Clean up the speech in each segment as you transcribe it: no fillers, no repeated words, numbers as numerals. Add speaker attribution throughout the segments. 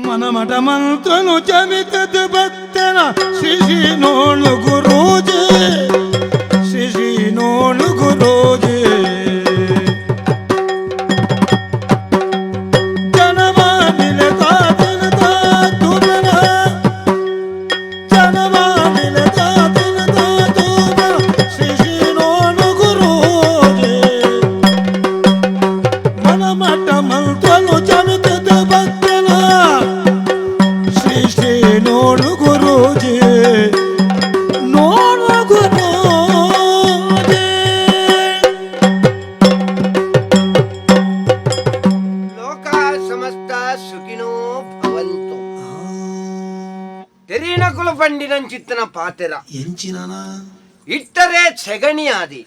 Speaker 1: ಮನಮಠ ಮಂತ್ರನು ಜಮಿತದ ಭಕ್ತನ ಶಿಶಿ ನೋಳು ಗುರೂಜಿ ಶಿಶಿ ನೋಳು ಗುರೂಜಿ
Speaker 2: ಚಿತ್ತನ ಪಾತೆರ
Speaker 1: ಎಂಚಿನ
Speaker 2: ಇಟ್ಟರೆ ಸೆಗಣಿಯಾದಿ,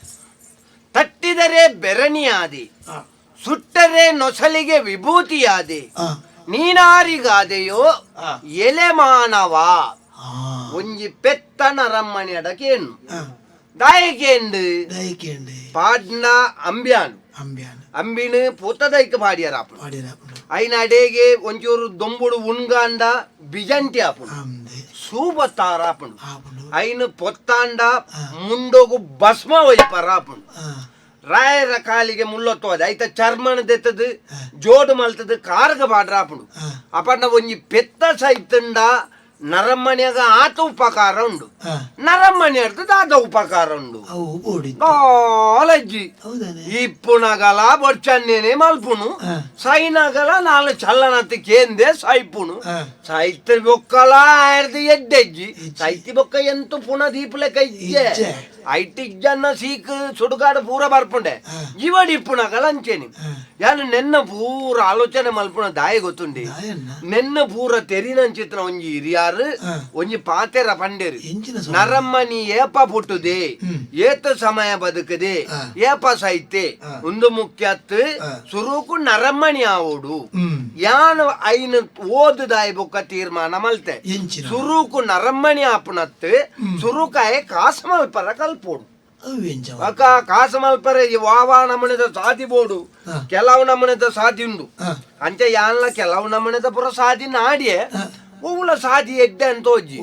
Speaker 2: ತಟ್ಟಿದರೆ ಬೆರಣಿಯಾದಿ, ಸುಟ್ಟರೆ ನೊಸಲಿಗೆ ವಿಭೂತಿಯಾದಿ, ನೀನಾರಿಗಾದೆಯೋ ಎಲೆ ಮಾನವ ಒಂಜಿ ಪೆತ್ತನ ರಮ್ಮಣಿ ಅಡಕೇನು ದಾಯಕೇಂದು ಪಾಡ್ನ ಅಂಬ್ಯಾನು ಅಂಬಿನ ಪೂತದೈಕ ಪಾಡ್ಯಾರ ಐನ ಅಡೆಗೆ ಒಂಚೂರು ದೊಂಬುಡು ಉಣ್ಗಾಂಡ ಬಿಜಂಟಿ ಆಪುಡು ಸೂಬತ್ತಾರಾಪುಂಡು ಐನು ಪೊತ್ತಾಂಡ ಮುಂಡೋಗು ಭಸ್ಮ ಒಯ್ಪರಾಪುಂಡು ರಾಯರ ಕಾಲಿಗೆ ಮುಳ್ಳೊತ್ತೋದೆ ಐತ ಚರ್ಮನ ದೆತ್ತದು ಜೋಡು ಮಲ್ತದು ಕಾರ್ಗ ಬಾಡ್ರಾಪುಂಡು ಅಪಂಡ ಒಂಜಿ ಪೆತ್ತ ಸೈತಂಡ ನರಮ್ಮನಿಯಾಗ ಆತ ಉಪಕಾರ ಉಂಡು ನರಮ್ಮನಿ ಅರ್ಥದ ಆತ ಉಪಕಾರ ಉಂಡು ಕಾಲಜ್ಜಿ ಇಪ್ಪುನಗಲ ಬೊಡ್ಚನ್ನೇನೆ ಮಲ್ಪುನು ಸೈನಗಲ ನಾಲ್ ಚಲ್ಲನತಿ ಕೇಂದೆ ಸೈಪುನು ಸೈತ ಬೊಕ್ಕಲ ಆಯ್ರದು ಎಡ್ಡೆಜ್ಜಿ ಸೈತಿ ಬೊಕ್ಕ ಎಂತು ಪುನ ದೀಪಲೆ ಕೈಜ್ಜೆ ಐಟಿಜ್ಜನ್ನ ಸೀಕ್ ಸುಡುಗಾಡು ಪೂರ ಬರ್ಪುಂಡೆ ಇವಡಿ ಇಪ್ಪುನಗಲ ಅಂಚೇನಿ ಯಾನು ನೆನ್ನ ಪೂರ ಆಲೋಚನೆ ಮಲ್ಪುನ ದಾಯ ಗೊತ್ತುಂಡಿ ನೆನ್ನ ಪೂರ ತೆರಿನ ಚಿತ್ರ ಒಂಜಿ ಹಿರಿಯಾರು ಒಂಜಿ ಪಾತೆರ ಪಂಡೇರು ನರಮ್ಮನಿ ಏಪ ಪುಟ್ಟುದೆ ಏತ ಸಮಯ ಬದುಕದೆ ಏಪ ಸೈತೆ ಒಂದು ಮುಖ್ಯತ್ ಸುರುಕು ನರಮ್ಮನಿ ಆವೋಡು ಯಾನು ಐನು ಓದುದಾಯಿ ಬೊಕ್ಕ ತೀರ್ಮಾನ ಮಲ್ತೆ ಸುರುಕು ನರಮ್ಮನಿ ಆಪುನತ್ ಸುರುಕಾಯ ಕಾಸಮಲ್ಪರ ಕಲ್ಪೋಡು ಅಕ್ಕ ಕಾಸಮಲ್ಪರ ವಾವ ನಮನೆದ ಸಾಧಿ ಬೋಡು ಕೆಲವು ನಮನೆದ ಸಾಧಿ ಉಂಡು ಅಂಚೆ ಯಾನ್ಲ ಕೆಲವು ನಮನೆದ ಪುರ ಸಾಧಿ ನಾಡಿಯೇ ಓವುಲ ಸಾಧಿ ಎಡ್ಡೆ ಅಂತ ಹೋಜ್ಜಿ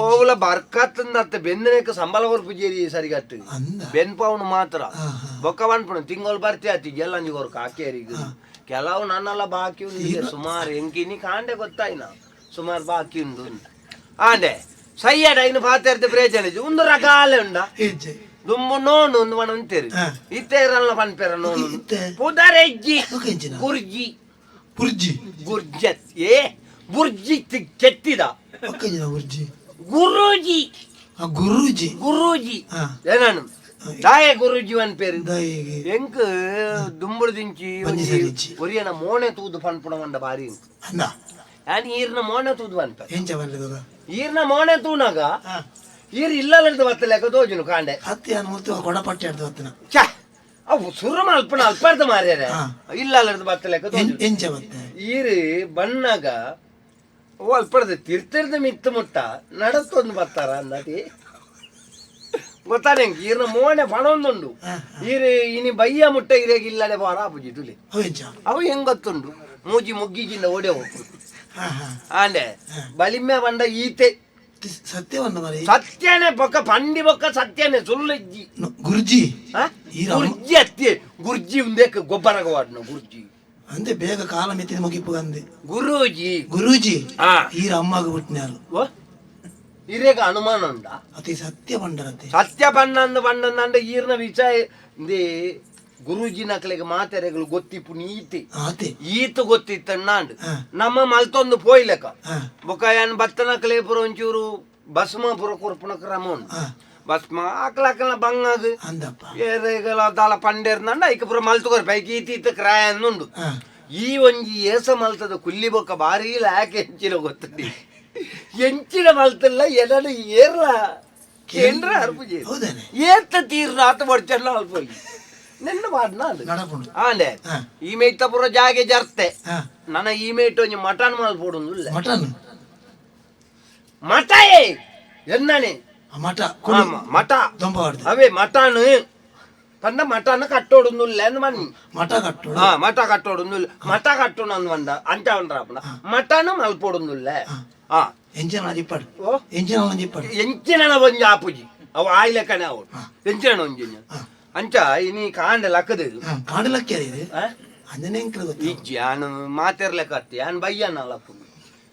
Speaker 2: ಓವುಲ ಬರ್ಕತ್ ಬೆಂದನೇಕ ಸಂಬಳ ಪೂಜೇರಿ ಸರಿಗಟ್ಟು ಬೆನ್ಪವನು ಮಾತ್ರ ಬೊಕ್ಕ ಬನ್ಪುಣ ತಿಂಗಳು ಬರ್ತಿ ಆತಿ ಗೆಲ್ಲಂಜಿಗೋರು ಕಾಕೇರಿಗೆ ಕೆಲವು ನನ್ನೆಲ್ಲ ಬಾಕಿ ಉಂಡು ಸುಮಾರು ಎಂಕಿನಿ ಕಾಂಡೆ ಗೊತ್ತಾಯ್ನ ಸುಮಾರು ಬಾಕಿ ಉಂಡು ಆಂಡೆ ಸೈಯಡ ಇನ್ನು ಪಾತೆರ್ದ ಪ್ರಯೋಜನ ಒಂದು ರಕಾಲೆ ಉಂಡ ದುಮ್ಮು ನೋನು ಒಂದು ಮನ ಅಂತೀರಿ ಇತ್ತೇರಲ್ಲ ಪನ್ಪೆರ ನೋನು ಪುದರೆಜ್ಜಿ ಗುರ್ಜಿ
Speaker 1: ಬುರ್ಜಿ
Speaker 2: ಗುರ್ಜತ್ ಏ ಬುರ್ಜಿ ಕೆತ್ತಿದ ಗುರೂಜಿ
Speaker 1: ಗುರೂಜಿ
Speaker 2: ಗುರೂಜಿ ಏನಾನು ದಾಯ ಗುರೂಜಿ ಅನ್ ಪೇರು ಎಂಕ್ ದುಂಬುಡು ದಿಂಚಿ ಒರಿಯನ ಮೋಣೆ ತೂದು ಪನ್ಪುಣ ಮಂಡ ಬಾರಿ ಯಾನ್ ಈರ್ನ ಮೋಣೆ ತೂದು ಪನ್ಪ ಈರ್ನ ಮೋಣೆ ತೂನಾಗ ಈರ್ ಇಲ್ಲದ ಬತ್ತಲೆಕ್ಕ ತೋಜುನು ಕಾಂಡೆ
Speaker 1: ಕೊಡಪಟ್ಟೆ
Speaker 2: ಚ ಅವು ಸುರ ಅಲ್ಪ ಅಲ್ಪಾರ್ಧ ಮಾರ್ಯಾರ ಇಲ್ಲದ ಬತ್ತಲೆಕ್ಕ ಈರ್ ಬಣ್ಣಾಗ ಓ ಅಲ್ಪಡ್ದ ತಿರ್ತಿರ್ದ ಮಿತ್ತ ಮುಟ್ಟ ನಡತ್ತೊಂದು ಬರ್ತಾರ ಅಂದತಿ ಗೊತ್ತಾನೆ ಈರ್ನ ಮೋಣೆ ಪಣೊಂದುಂಡು ಈರ್ ಇನಿ ಬಯ್ಯ ಮುಟ್ಟ ಇರೇಗ ಇಲ್ಲದೆ ಬಾರ ಆಪುಜಿ ತುಲಿ ಅವು ಹೆಂಗ್ ಗೊತ್ತುಂಡು ಮೂಜಿ ಮುಗ್ಗಿಜಿಂದ ಓಡೆ ಹೋಗ್ತು ಆಂಡೆ ಬಲಿಮೆ ಬಂಡ ಈತೆ ಸತ್ಯನೇ ಬೊಕ್ಕ ಪಂಡಿ ಬೊಕ್ಕ ಸತ್ಯನೇ ಸುಳ್ಳಿಜ್ಜಿ
Speaker 1: ಗುರ್ಜಿ
Speaker 2: ಗುರ್ಜಿ ಅತ್ತಿ ಗುರ್ಜಿ ಉಂದೇ ಗೊಬ್ಬರ ವಾಡ್ನ ಗುರ್ಜಿ
Speaker 1: ಅಂದೆ ಬೇಗ ಕಾಲ ಮೆತ್ತಿನ ಮುಗಿಪು ಅಂದೆ
Speaker 2: ಗುರೂಜಿ
Speaker 1: ಗುರೂಜಿ ಈರ ಅಮ್ಮಗೆ ಬಿಟ್ನ್ಯಾರು
Speaker 2: ಇರೇಗ ಅನುಮಾನ ಉಂಡ
Speaker 1: ಅತಿ ಸತ್ಯ ಬಂಡರತೆ
Speaker 2: ಸತ್ಯ ಬಂಡ ಈರ್ನ ವಿಷಯ ಗುರೂಜಿ ನಕ್ಲೆಗೆ ಮಾತೆರೆಗಳು ಗೊತ್ತಿಪ್ಪು ನೀತಿ ಈತ ಗೊತ್ತಿತ್ತಣ್ಣಾಂಡ್ ನಮ್ಮ ಮಲ್ತೊಂದು ಪೋಯ್ಲೆಕ ಬೊಕ ಏನ್ ಬತ್ತನಕ್ಲೆ ಪುರ ಒಂಚೂರು ಭಸ್ಮ ಪುರ ಕುರ್ಪುನ ಕ್ರಮ ಉಂಟು ಭಸ್ಮ ಆಕ್ಲಕಲ ಬಂಗಾಗ ಏರೆಗಲ ದಾಲ ಪಂಡೇರ್ನಂಡ ಐಕ ಪುರ ಮಲ್ತುಕೊರ್ ಪೈಕಿ ಈತೀತ ಕ್ರಾಯ ಅನ್ನುಂಡು ಈ ಒಂಜಿ ಏಸ ಮಲ್ತದ ಕುಲ್ಲಿ ಬೊಕ್ಕ ಬಾರಿ ಯಾಕೆ ಹೆಂಚಿನ ಗೊತ್ತುಂಡಿ ಎಂಚಿನ ಮಲ್ತಲ್ಲ ಎನಡು ಏರ್ಲ ಕೇಂದ್ರ ಅರ್ಪುಜಿ ಏತ ತೀರ್ನ ಆತ ಬಡ್ಚಲ್ಲ ಅಲ್ಪಲ್ಲಿ ನೆನ್ನ ಮಾಡ್ನ ಆಂಡೆ ಈ ಮೇಯ್ತ ಪುರ ಜಾಗೆ ಜರ್ತೆ ನನ್ನ ಈ ಮೇಟ್ ಒಂಜಿ ಮಟನ್ ಮಲ್ಪೋಡು
Speaker 1: ಮಟನ್
Speaker 2: ಮಟಯೇ ಎನ್ನನೆ
Speaker 1: ಮಟ
Speaker 2: ಮಟ
Speaker 1: ದೊಂಬ
Speaker 2: ಅವೇ ಮಟನ್ ಪಂಡ ಮಠನ ಕಟ್ಟೋಡುಂದುಲ್ಲ ಅಂದ್ ಮಣ್ಣಿ
Speaker 1: ಮಠ ಕಟ್ಟೋಡು
Speaker 2: ಮಠ ಕಟ್ಟೋಡುಂದುಲ್ಲ ಮಠ ಕಟ್ಟೋಣ ಅಂದ್ ಅಂಚ ಉಂಡ್ರಾಪಣ ಮಠನ ಮಲ್ಪೋಡುಂದುಲ್ಲ
Speaker 1: ಎಂಚಿನ ಜಿಪ್ಪಡು ಎಂಚಿನ ಜಿಪ್ಪಡು
Speaker 2: ಎಂಚಿನ ಒಂಜಿ ಆಪುಜಿ ಅವು ಆಯ್ಲೆಕ್ಕನೆ ಅವು ಎಂಚಿನ ಒಂಜಿನ ಅಂಚ ಇನಿ ಕಾಂಡೆ ಲಕ್ಕದ
Speaker 1: ಕಾಡಲಕ್ಕೆ ಇದು ಅಂಜನೇ
Speaker 2: ಇಜ್ಜಿ ಆನು ಮಾತಿರ್ಲೆಕ್ಕ ಅತ್ತಿ ಆನ್ ಬಯ್ಯನ ಲಕ್ಕು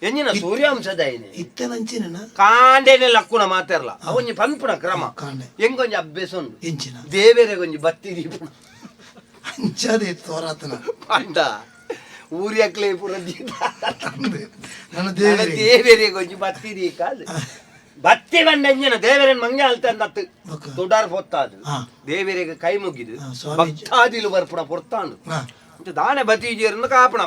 Speaker 2: ಎಂಜಿನ ಸೂರ್ಯಾಂಶದ
Speaker 1: ಇತ್ತನಂಚಿನ
Speaker 2: ಕಾಂಡೇನೆ ಲಕ್ಕುನ ಮಾತಿರ್ಲ ಅವೊಂಜಿ ಪನ್ಪುನ ಕ್ರಮ
Speaker 1: ಕಾಂಡೆ
Speaker 2: ಎಂಗೊಂಜಿ ಅಭ್ಯಾಸ ಉಂಡು
Speaker 1: ಎಂಚಿನ
Speaker 2: ದೇವೇರೆಗೊಂಜಿ ಬತ್ತಿ ದೀಪುನ
Speaker 1: ಅಂಚದೆ ತೋರಾತನ
Speaker 2: ಪಂಡ ಊರಿಯಕ್ಲೆ ಪುರ
Speaker 1: ನನ್ನ
Speaker 2: ದೇವೇರೆಗೊಂಜಿ ಬತ್ತಿ ದೀಕ ಬತ್ತಿ ಬಂಡ ಎಂಜಿನ ದೇವೇರನ್ ಮಂಗೆ ಅಲ್ತಂದತ್ತು ದೊಡ್ಡಾರ್ ಹೊತ್ತಾದು ದೇವೇರೆಗೆ ಕೈ ಮುಗಿದು ಭಕ್ತಾದಿಲು ಬರ್ಪುಣ ಪೊರ್ತಾಂಡು ದಾನೆ ಬತೀಜಿಯರನ್ನು ಕಾಪಣ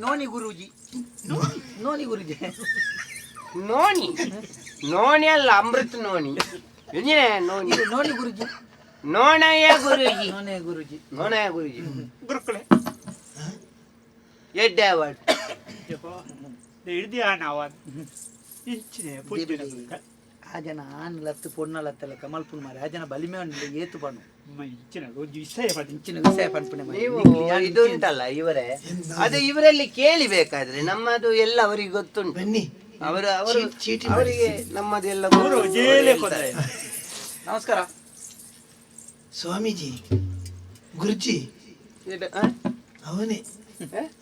Speaker 3: ನೋನಿ ಗುರೂಜಿ ನೋನಿ ಗುರೂಜಿ
Speaker 2: ನೋನಿ ನೋನಿ ಅಲ್ಲ ಅಮೃತ ನೋನಿ ಎಂಜಿನ ನೋನಿ
Speaker 3: ನೋನಿ ಗುರೂಜಿ
Speaker 2: ನೋಣಯ್ಯ ಗುರುಜಿ
Speaker 3: ನೋನೆ ಗುರೂಜಿ
Speaker 2: ನೋಣಯ್ಯ ಗುರುಜಿ
Speaker 4: ಗುರುಕುಳೆ
Speaker 2: ಎಡ್ಡೆ ಅವಾರ್ಡ್
Speaker 4: ಹಿಡ್ದಿ ನಾವು ಇಂಚಿನ ಪೂಜೆ
Speaker 3: ಆ ಜನ ಆನ್ಲತ್ತು ಪೊನ್ನಲತ್ತಲ್ಲ ಕಮಲ್ಪುನ್ ಮಾರಿ ಆ ಜನ ಬಲಿಮೆ ಉಂಟು ಏತು ಪಣ್ಣು
Speaker 4: ಇಂಚಿನ ಒಂದು ವಿಷಯ ಪದ
Speaker 3: ಇಂಚಿನ ವಿಷಯ ಪನ್ಪುಣೆ
Speaker 2: ನೀವು ಇದು ಉಂಟಲ್ಲ ಇವರೇ ಅದು ಇವರಲ್ಲಿ ಕೇಳಿಬೇಕಾದ್ರೆ ನಮ್ಮದು ಎಲ್ಲ ಅವರಿಗೆ ಗೊತ್ತುಂಟು
Speaker 1: ಬನ್ನಿ
Speaker 2: ಅವರು ಅವರು ಅವರಿಗೆ ನಮ್ಮದೆಲ್ಲ
Speaker 3: ನಮಸ್ಕಾರ
Speaker 1: ಸ್ವಾಮೀಜಿ ಗುರುಜಿ ಅವನೇ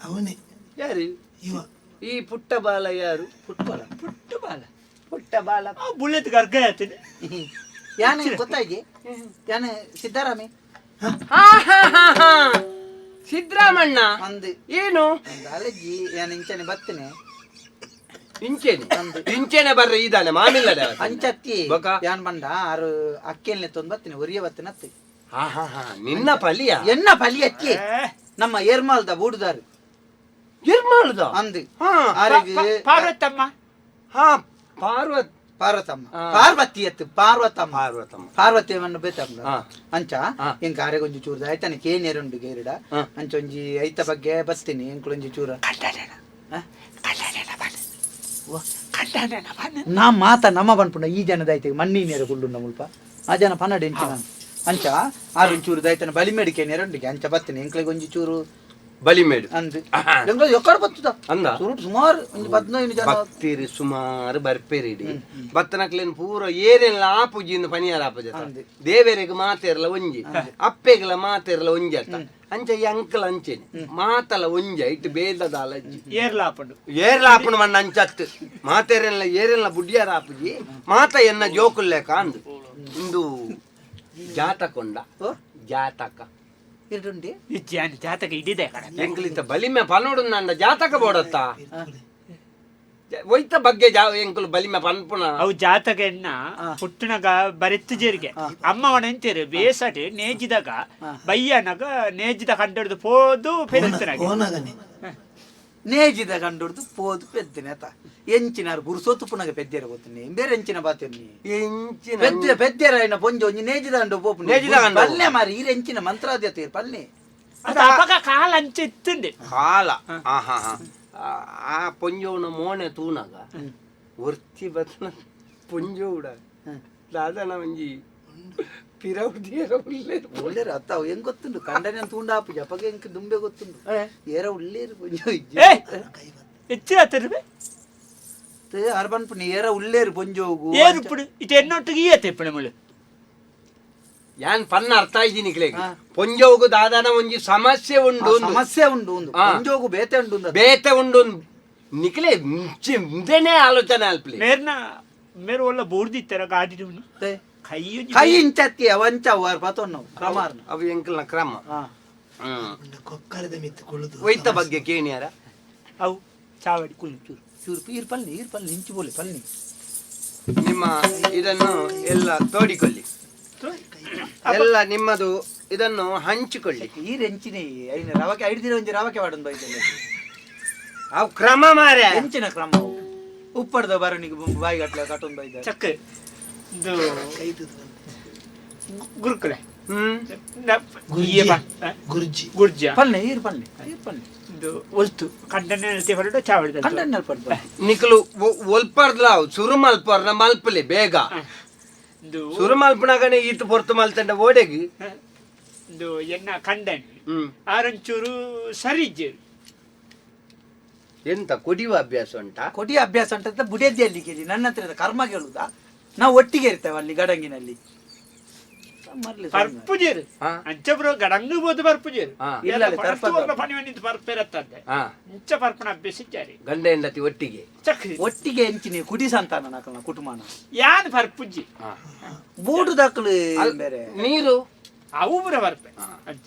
Speaker 1: ಅವನೇ
Speaker 2: ಯಾರು
Speaker 1: ಇವ
Speaker 2: ಈ ಪುಟ್ಟ ಬಾಲ ಯಾರು
Speaker 3: ಫುಟ್ಬಾಲ್ ಫುಟ್ಬಾಲ್
Speaker 2: ಪುಟ್ಟ ಬಾಲ
Speaker 4: ಬುಲೆಟ್ ಗರ್ಗ ಹೇಳ್ತೀನಿ
Speaker 3: ಯಾನೆ ಗೊತ್ತಾಗಿ ಯಾನೆ ಸಿದ್ದರಾಮೆ
Speaker 2: ಸಿದ್ದರಾಮಣ್ಣ
Speaker 3: ಒಂದು
Speaker 2: ಏನು
Speaker 3: ಅಲಜ್ಜಿ ಯಾನ ಇಂಚನೆ ಬತ್ತನೆ
Speaker 2: ಇಂಚೆನೆ ಬರ್ರಿ ಇದಾನೆ ಮಾಮಿಲ್ಲದ
Speaker 3: ಅಂಚತ್ತಿ
Speaker 2: ಬೊಕ?
Speaker 3: ಯಾನ್ ಬಂಡ ಆರು ಅಕ್ಕಿಯಲ್ನೆ ತೊಂದ್ ಬತ್ತಿನ ಒರಿಯ ಬತ್ತಿನ ಅತ್ತಿ
Speaker 2: ನಿನ್ನ ಪಲಿಯ
Speaker 3: ಎನ್ನ ಪಲಿ ಅಕ್ಕಿ ನಮ್ಮ ಏರ್ಮಾಲ್ದ ಬೂಡುದಾರು
Speaker 2: ಇರ್ಮಾಳ್ದ
Speaker 3: ಅಂದು
Speaker 2: ಹಾ
Speaker 3: ಆರಿಗೆ
Speaker 4: ಪಾರ್ವತಮ್ಮ
Speaker 2: ಹಾ ಪಾರ್ವತ್
Speaker 3: ಪಾರ್ವತಮ್ಮ ಪಾರ್ವತಿ ಎತ್ತು ಪಾರ್ವತಮ್ಮ
Speaker 2: ಪಾರ್ವತಮ್ಮ
Speaker 3: ಪಾರ್ವತಿಯನ್ನು ಬೇತಮ್ಮ
Speaker 2: ಹಾ.
Speaker 3: ಅಂಚ ಎಂಕ ಆರೆಗೊಂಜಿ ಚೂರ್ದ ಆಯ್ತಾನೆ ಕೇನೇರುಂಡು ಗೇರಿಡ ಅಂಚ ಒಂಜಿ ಐತ ಬಗ್ಗೆ ಬಸ್ತೀನಿ ಎಂಕುಳೊಂಜಿ ಚೂರ ನಾ ಮಾತ ನಮ್ಮ ಬನ್ಪುಂಡ ಈ ಜನದ ಐತೆ ಮಣ್ಣಿ ನೇರ ಗುಳ್ಳು ಮುಲ್ಪ ಆ ಜನ ಪನ್ನಡ ಎಂಚಿನ ಅಂಚ ಆರು ಚೂರು ದೈತನ ಬಲಿಮೇಡಿಕೆ ನೇರಂಡಿಗೆ ಅಂಚ ಬತ್ತೀನಿ ಎಂಕ್ಳಿಗೆ ಒಂಜಿ ಚೂರು
Speaker 2: ಬಲಿಮೇಡು
Speaker 3: ಅಂದು ಎಂಕ್ಳ ಎಕ್ಕಡ ಬತ್ತದ
Speaker 2: ಅಂದ
Speaker 3: ಸುಮಾರು ಒಂದು 15 ಜನ
Speaker 2: ಭಕ್ತಿರಿ ಸುಮಾರು ಬರ್ಪೇರಿಡಿ ಬತ್ತನಕ್ಲೇನ್ ಪೂರ ಏನೆಲ್ಲ ಆಪುಜಿಂದ ಪನಿಯಾರ ಆಪುಜ ದೇವೇರಿಗೆ ಮಾತೇರ್ಲ ಒಂಜಿ ಅಪ್ಪೆಗಳ ಮಾತೇರ್ಲ ಒಂಜಿ ಅತ್ತ ಅಂಚ ಈ ಅಂಕಲ್ ಅಂಚೆನೆ ಮಾತಲ ಒಂಜ ಇಟ್ಟು ಬೇದದ ಅಲಜ್ಜಿ ಏರ್ಲಾಪುಂಡು ಮಣ್ಣ ಅಂಚತ್ತು ಮಾತೇರೆಲ್ಲ ಏರೆಲ್ಲ ಬುಡ್ಡಿಯಾರ ಆಪುಜಿ ಮಾತ ಎನ್ನ ಜೋಕುಲ್ಲೇಕ ಅಂದು ಇಂದು ಜಾತಕೊಂಡ ಜಾತಕ
Speaker 3: ಇರುಂಡಿ
Speaker 4: ಜಾತಕ ಇಡಿದೆ
Speaker 2: ಎಂಕ್ಲಿತ ಬಲಿಮೆ ಪನೋಡು ನಂಡ ಜಾತಕ ಬೋಡತ್ತ ಒಯ್ತ ಬಗ್ಗೆ ಎಂಕುಲು ಬಲಿಮೆ ಪನ್ಪುಣ
Speaker 4: ಅವು ಜಾತಕ ಎನ್ನ ಪುಟ್ಟನಗ ಬರೆತ್ತು ಜೇರಿಗೆ ಅಮ್ಮವನ ಎಂತೀರು ಬೇಸಟಿ ನೇಜಿದಾಗ ಬಯ್ಯನಗ ನೇಜಿದ ಕಂಡಿಡ್ದು ಪೋದು ಪೆರಿತನಾಗ
Speaker 1: ಓನಗನೆ
Speaker 3: ನೇಜಿದ ಕಂಡುಡ್ದು ಪೋದು ಪೆದ್ದಿನ ಆತ ಎಂಚಿನಾರು ಗುರುಸೋತು ಪುನಗ ಪೆದ್ದೇರ ಗೊತ್ತಿನಿ ಬೇರೆ ಎಂಚಿನ ಬಾತಿರ್ನಿ
Speaker 2: ಎಂಚಿನ
Speaker 3: ಪೆದ್ದೇರ ಇನ್ನ ಪೊಂಜ ಒಂಜಿ ನೇಜಿದ ಕಂಡು ಪೋಪು
Speaker 2: ನೇಜಿದ ಕಂಡು.
Speaker 3: ಪಲ್ಲೆ ಮಾರಿ ಈರ ಎಂಚಿನ ಮಂತ್ರಾದ್ಯತೆ ಪಲ್ಲೆ
Speaker 4: ಅದು ಅಪಗ ಕಾಲ ಅಂಚೆ ಇತ್ತುಂಡೆ
Speaker 2: ಕಾಲ ಆ ಪೊಂಜೋನ ಮೋನೆ ತೂನಗ ಒರ್ತಿ ಬತ್ನ ಪೊಂಜೋಡ ದಾದನ ಒಂಜಿ ಪಿರೌದಿಯರ ಉಳ್ಳೇರು
Speaker 3: ಒಳ್ಳೆರು ಅತ್ತ ಅವು ಹೆಂಗ್ ಗೊತ್ತುಂಡು ಕಂಡನೆ ಅಂತ ಉಂಡಾಪು ಜಪಗ ಎಂಕ್ ದುಂಬೆ ಗೊತ್ತುಂಡು ಏರ ಉಳ್ಳೇರು ಪೊಂಜ
Speaker 4: ಹೆಚ್ಚಿನ ತಿರುವೆ
Speaker 3: ಅರ್ಬನ್ ಪುಣಿ ಏರ ಉಳ್ಳೇರು ಪೊಂಜೋಗು
Speaker 4: ಏರು ಪುಡು ಇಟ್ಟು ಎನ್ನೊಟ್ಟಿಗೆ ಈಯತೆ ಪುಣ ಮುಳು
Speaker 2: ಯಾನ್ ಪನ್ನ ಅರ್ಥ ಇದ್ದೀನಿ ಕ್ಲೇಗೆ ಪೊಂಜೋಗು ದಾದನ ಒಂಜಿ ಸಮಸ್ಯೆ ಉಂಡು
Speaker 3: ಸಮಸ್ಯೆ ಉಂಡು ಒಂದು ಪೊಂಜೋಗು ಬೇತೆ ಉಂಡು
Speaker 2: ಬೇತೆ ಉಂಡು ನಿಕ್ಲೆ ಮುಂದೆನೆ ಆಲೋಚನೆ ಅಲ್ಪ್ಲಿ
Speaker 4: ಮೇರು ಒಳ್ಳೆ ಬೋರ್ದಿತ್ತಾರ ಗಾಡಿ
Speaker 3: ಕೈ ಇಂಚತ್ತಿ ಅವಂಚ ಅವರ್ ಪತೊನ್ನು ಕ್ರಮಾರ್ನ
Speaker 2: ಅವು ಎಂಕಲ್ನ ಕ್ರಮ
Speaker 1: ಕೊಕ್ಕರದ ಮಿತ್ತುಕೊಳ್ಳುದು
Speaker 2: ಒಯ್ತ ಬಗ್ಗೆ ಕೇಣಿಯಾರ
Speaker 4: ಅವು ಚಾವಡಿ
Speaker 3: ಕುಳ್ಳು ಚೂರು ಚೂರು ಈರ್ಪಲ್ನಿ ನಿಂಚು ಬೋಲಿ ಪಲ್ನಿ
Speaker 2: ನಿಮ್ಮ ಇದನ್ನು ಎಲ್ಲ ತೋಡಿಕೊಳ್ಳಿ ಎಲ್ಲ ನಿಮ್ಮದು ಇದನ್ನು ಹಂಚಿಕೊಳ್ಳಿ
Speaker 3: ಈ ರೆಂಚಿನ ಐನ ರವಕೆ 5 ದಿನ ಒಂಜಿ ರವಕೆ ವಾಡನ್ ಬೈತಲ್ಲ
Speaker 2: ಅವು ಕ್ರಮ ಮಾರೆ
Speaker 3: ಹೆಂಚಿನ ಕ್ರಮ ಉಪ್ಪಡ್ದ ಬರನಿಗೆ ಬಾಯಿ ಗಟ್ಲೆ ಕಟ್ಟೊಂದು ಬೈದ
Speaker 4: ಚಕ್ಕ ಇದು ಗುರುಕುಲೆ
Speaker 1: ಗುರ್ಜಿ
Speaker 4: ಗುರ್ಜ
Speaker 3: ಪಲ್ನೆ ಈರ್ ಪಲ್ನೆ
Speaker 4: ಇದು ಒಲ್ತು ಕಂಡನೆ ಅಳತೆ ಹೊರಡು ಚಾವಡಿ
Speaker 3: ಕಂಡನ್ನ ಪಡ್ಬ
Speaker 2: ನಿಕ್ಲು ಒಲ್ಪರ್ದ್ಲಾವ್ ಸುರು ಮಲ್ಪರ್ನ ಮಲ್ಪಲೆ ಬೇಗ
Speaker 4: ಇದು
Speaker 2: ಸುರು ಮಲ್ಪನಾಗನೆ ಈತ ಪೊರ್ತು ಮಲ್ತಂಡ ಓಡೆಗಿ
Speaker 4: ಇದು ಎನ್ನ ಕಂಡನೆ
Speaker 2: ಹ್ಮ್
Speaker 4: ಆರಂಚೂರು ಸರಿಜ್ಜೇರು
Speaker 2: ಎಂತ ಕುಡಿಯುವ ಅಭ್ಯಾಸ ಉಂಟಾ
Speaker 3: ಕೊಡಿ ಅಭ್ಯಾಸ ಅಂತ ಬುಡಿಯದ್ದಲ್ಲಿ ಕೇಳಿ ನನ್ನ ಹತ್ರ ಕರ್ಮ ಕೇಳುದಾ ನಾವು ಒಟ್ಟಿಗೆ ಇರ್ತೇವೆ ಅಲ್ಲಿ ಗಡಂಗಿನಲ್ಲಿ ಮರ್ಲಿ
Speaker 4: ಪರ್ಪುಜೇರು
Speaker 2: ಹಾ.
Speaker 4: ಅಂಚ ಬ್ರೋ ಗಡಂಗು ಬೋದು ಪರ್ಪುಜೇರು
Speaker 2: ಹಾ.
Speaker 3: ಇಲ್ಲ, ಇಲ್ಲ, ತರ್ಪದ.
Speaker 4: ಪಣಿವನಿಂದ ಪರ್ಪೇರತ್ತಂದೆ
Speaker 2: ಹಾ
Speaker 4: ಇಂಚ ಪರ್ಪಣ ಅಭ್ಯಸಿದ್ದಾರೆ
Speaker 2: ಗಂಡ ಹೆಂಡತಿ ಒಟ್ಟಿಗೆ
Speaker 4: ಚಕ್ರಿ
Speaker 3: ಒಟ್ಟಿಗೆ ಎಂಚಿನಿ ಕುಡಿ ಸಂತಾನ ನಾಕಲ್ನ ಕುಟುಂಬನ
Speaker 4: ಯಾನ್ ಪರ್ಪುಜ್ಜಿ
Speaker 2: ಹಾ.
Speaker 3: ಬೂಡು ದಾಖಲು ಬೇರೆ
Speaker 2: ನೀರು
Speaker 4: ಅವು ಬುರ ಪರ್ಪೆ ಅಂಚ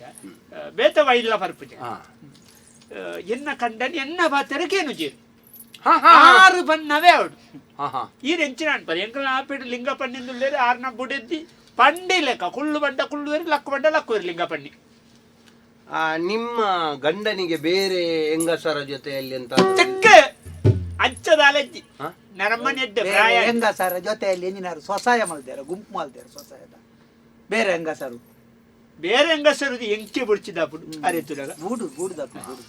Speaker 4: ಬೇತ ವೈಲ್ಲ ಪರ್ಪುಜೆ
Speaker 2: ಹಾ
Speaker 4: ಎನ್ನ ಕಂಡನಿ ಎನ್ನ ಬಾತೆರಕೇನು ಜೀರು
Speaker 2: ಹಾ ಹಾ
Speaker 4: ಆರು ಬಣ್ಣವೇ ಅವಡು
Speaker 2: ಹಾ ಹಾ
Speaker 4: ಈ ಎಂಚಿನ ಅನ್ಪದು ಎಂಕಲ್ ಆಪೇಡು ಲಿಂಗ ಪಣ್ಣಿಂದುಳ್ಳೇರಿ ಆರ್ನ ಬುಡೆದ್ದಿ ಪಂಡಿ ಲೆಕ್ಕ ಕುಳ್ಳು ಬಂಡ ಕುಳ್ಳುವೇರಿ ಲಕ್ಕು ಬಂಡ ಲಕ್ಕುವೇರಿ ಲಿಂಗ ಪಣ್ಣಿ
Speaker 2: ನಿಮ್ಮ ಗಂಡನಿಗೆ ಬೇರೆ ಹೆಂಗಸರ ಜೊತೆಯಲ್ಲಿ ಅಂತ
Speaker 4: ಚೆಕ್ಕ ಅಂಚದಾಲೆಜ್ಜಿ
Speaker 2: ಹಾ?
Speaker 4: ನರಮ್ಮನ ಎಡ್ಡೆ ಪ್ರಾಯ
Speaker 3: ಹೆಂಗಸರ ಜೊತೆಯಲ್ಲಿ ಏನಿನಾರು ಸ್ವಸಹಾಯ ಮಲ್ದಾರ ಗುಂಪು ಮಲ್ದಾರ ಸ್ವಸಹಾಯದ ಬೇರೆ ಹೆಂಗಸರು
Speaker 4: ಬೇರೆ ಹೆಂಗಸರು ಎಂಕೆ ಬುಡ್ಚಿದ ಬುಡು ಅರೆತುಲಾಗ
Speaker 3: ಬೂಡು ಬೂಡು ದಾಖಲು ಬೂಡು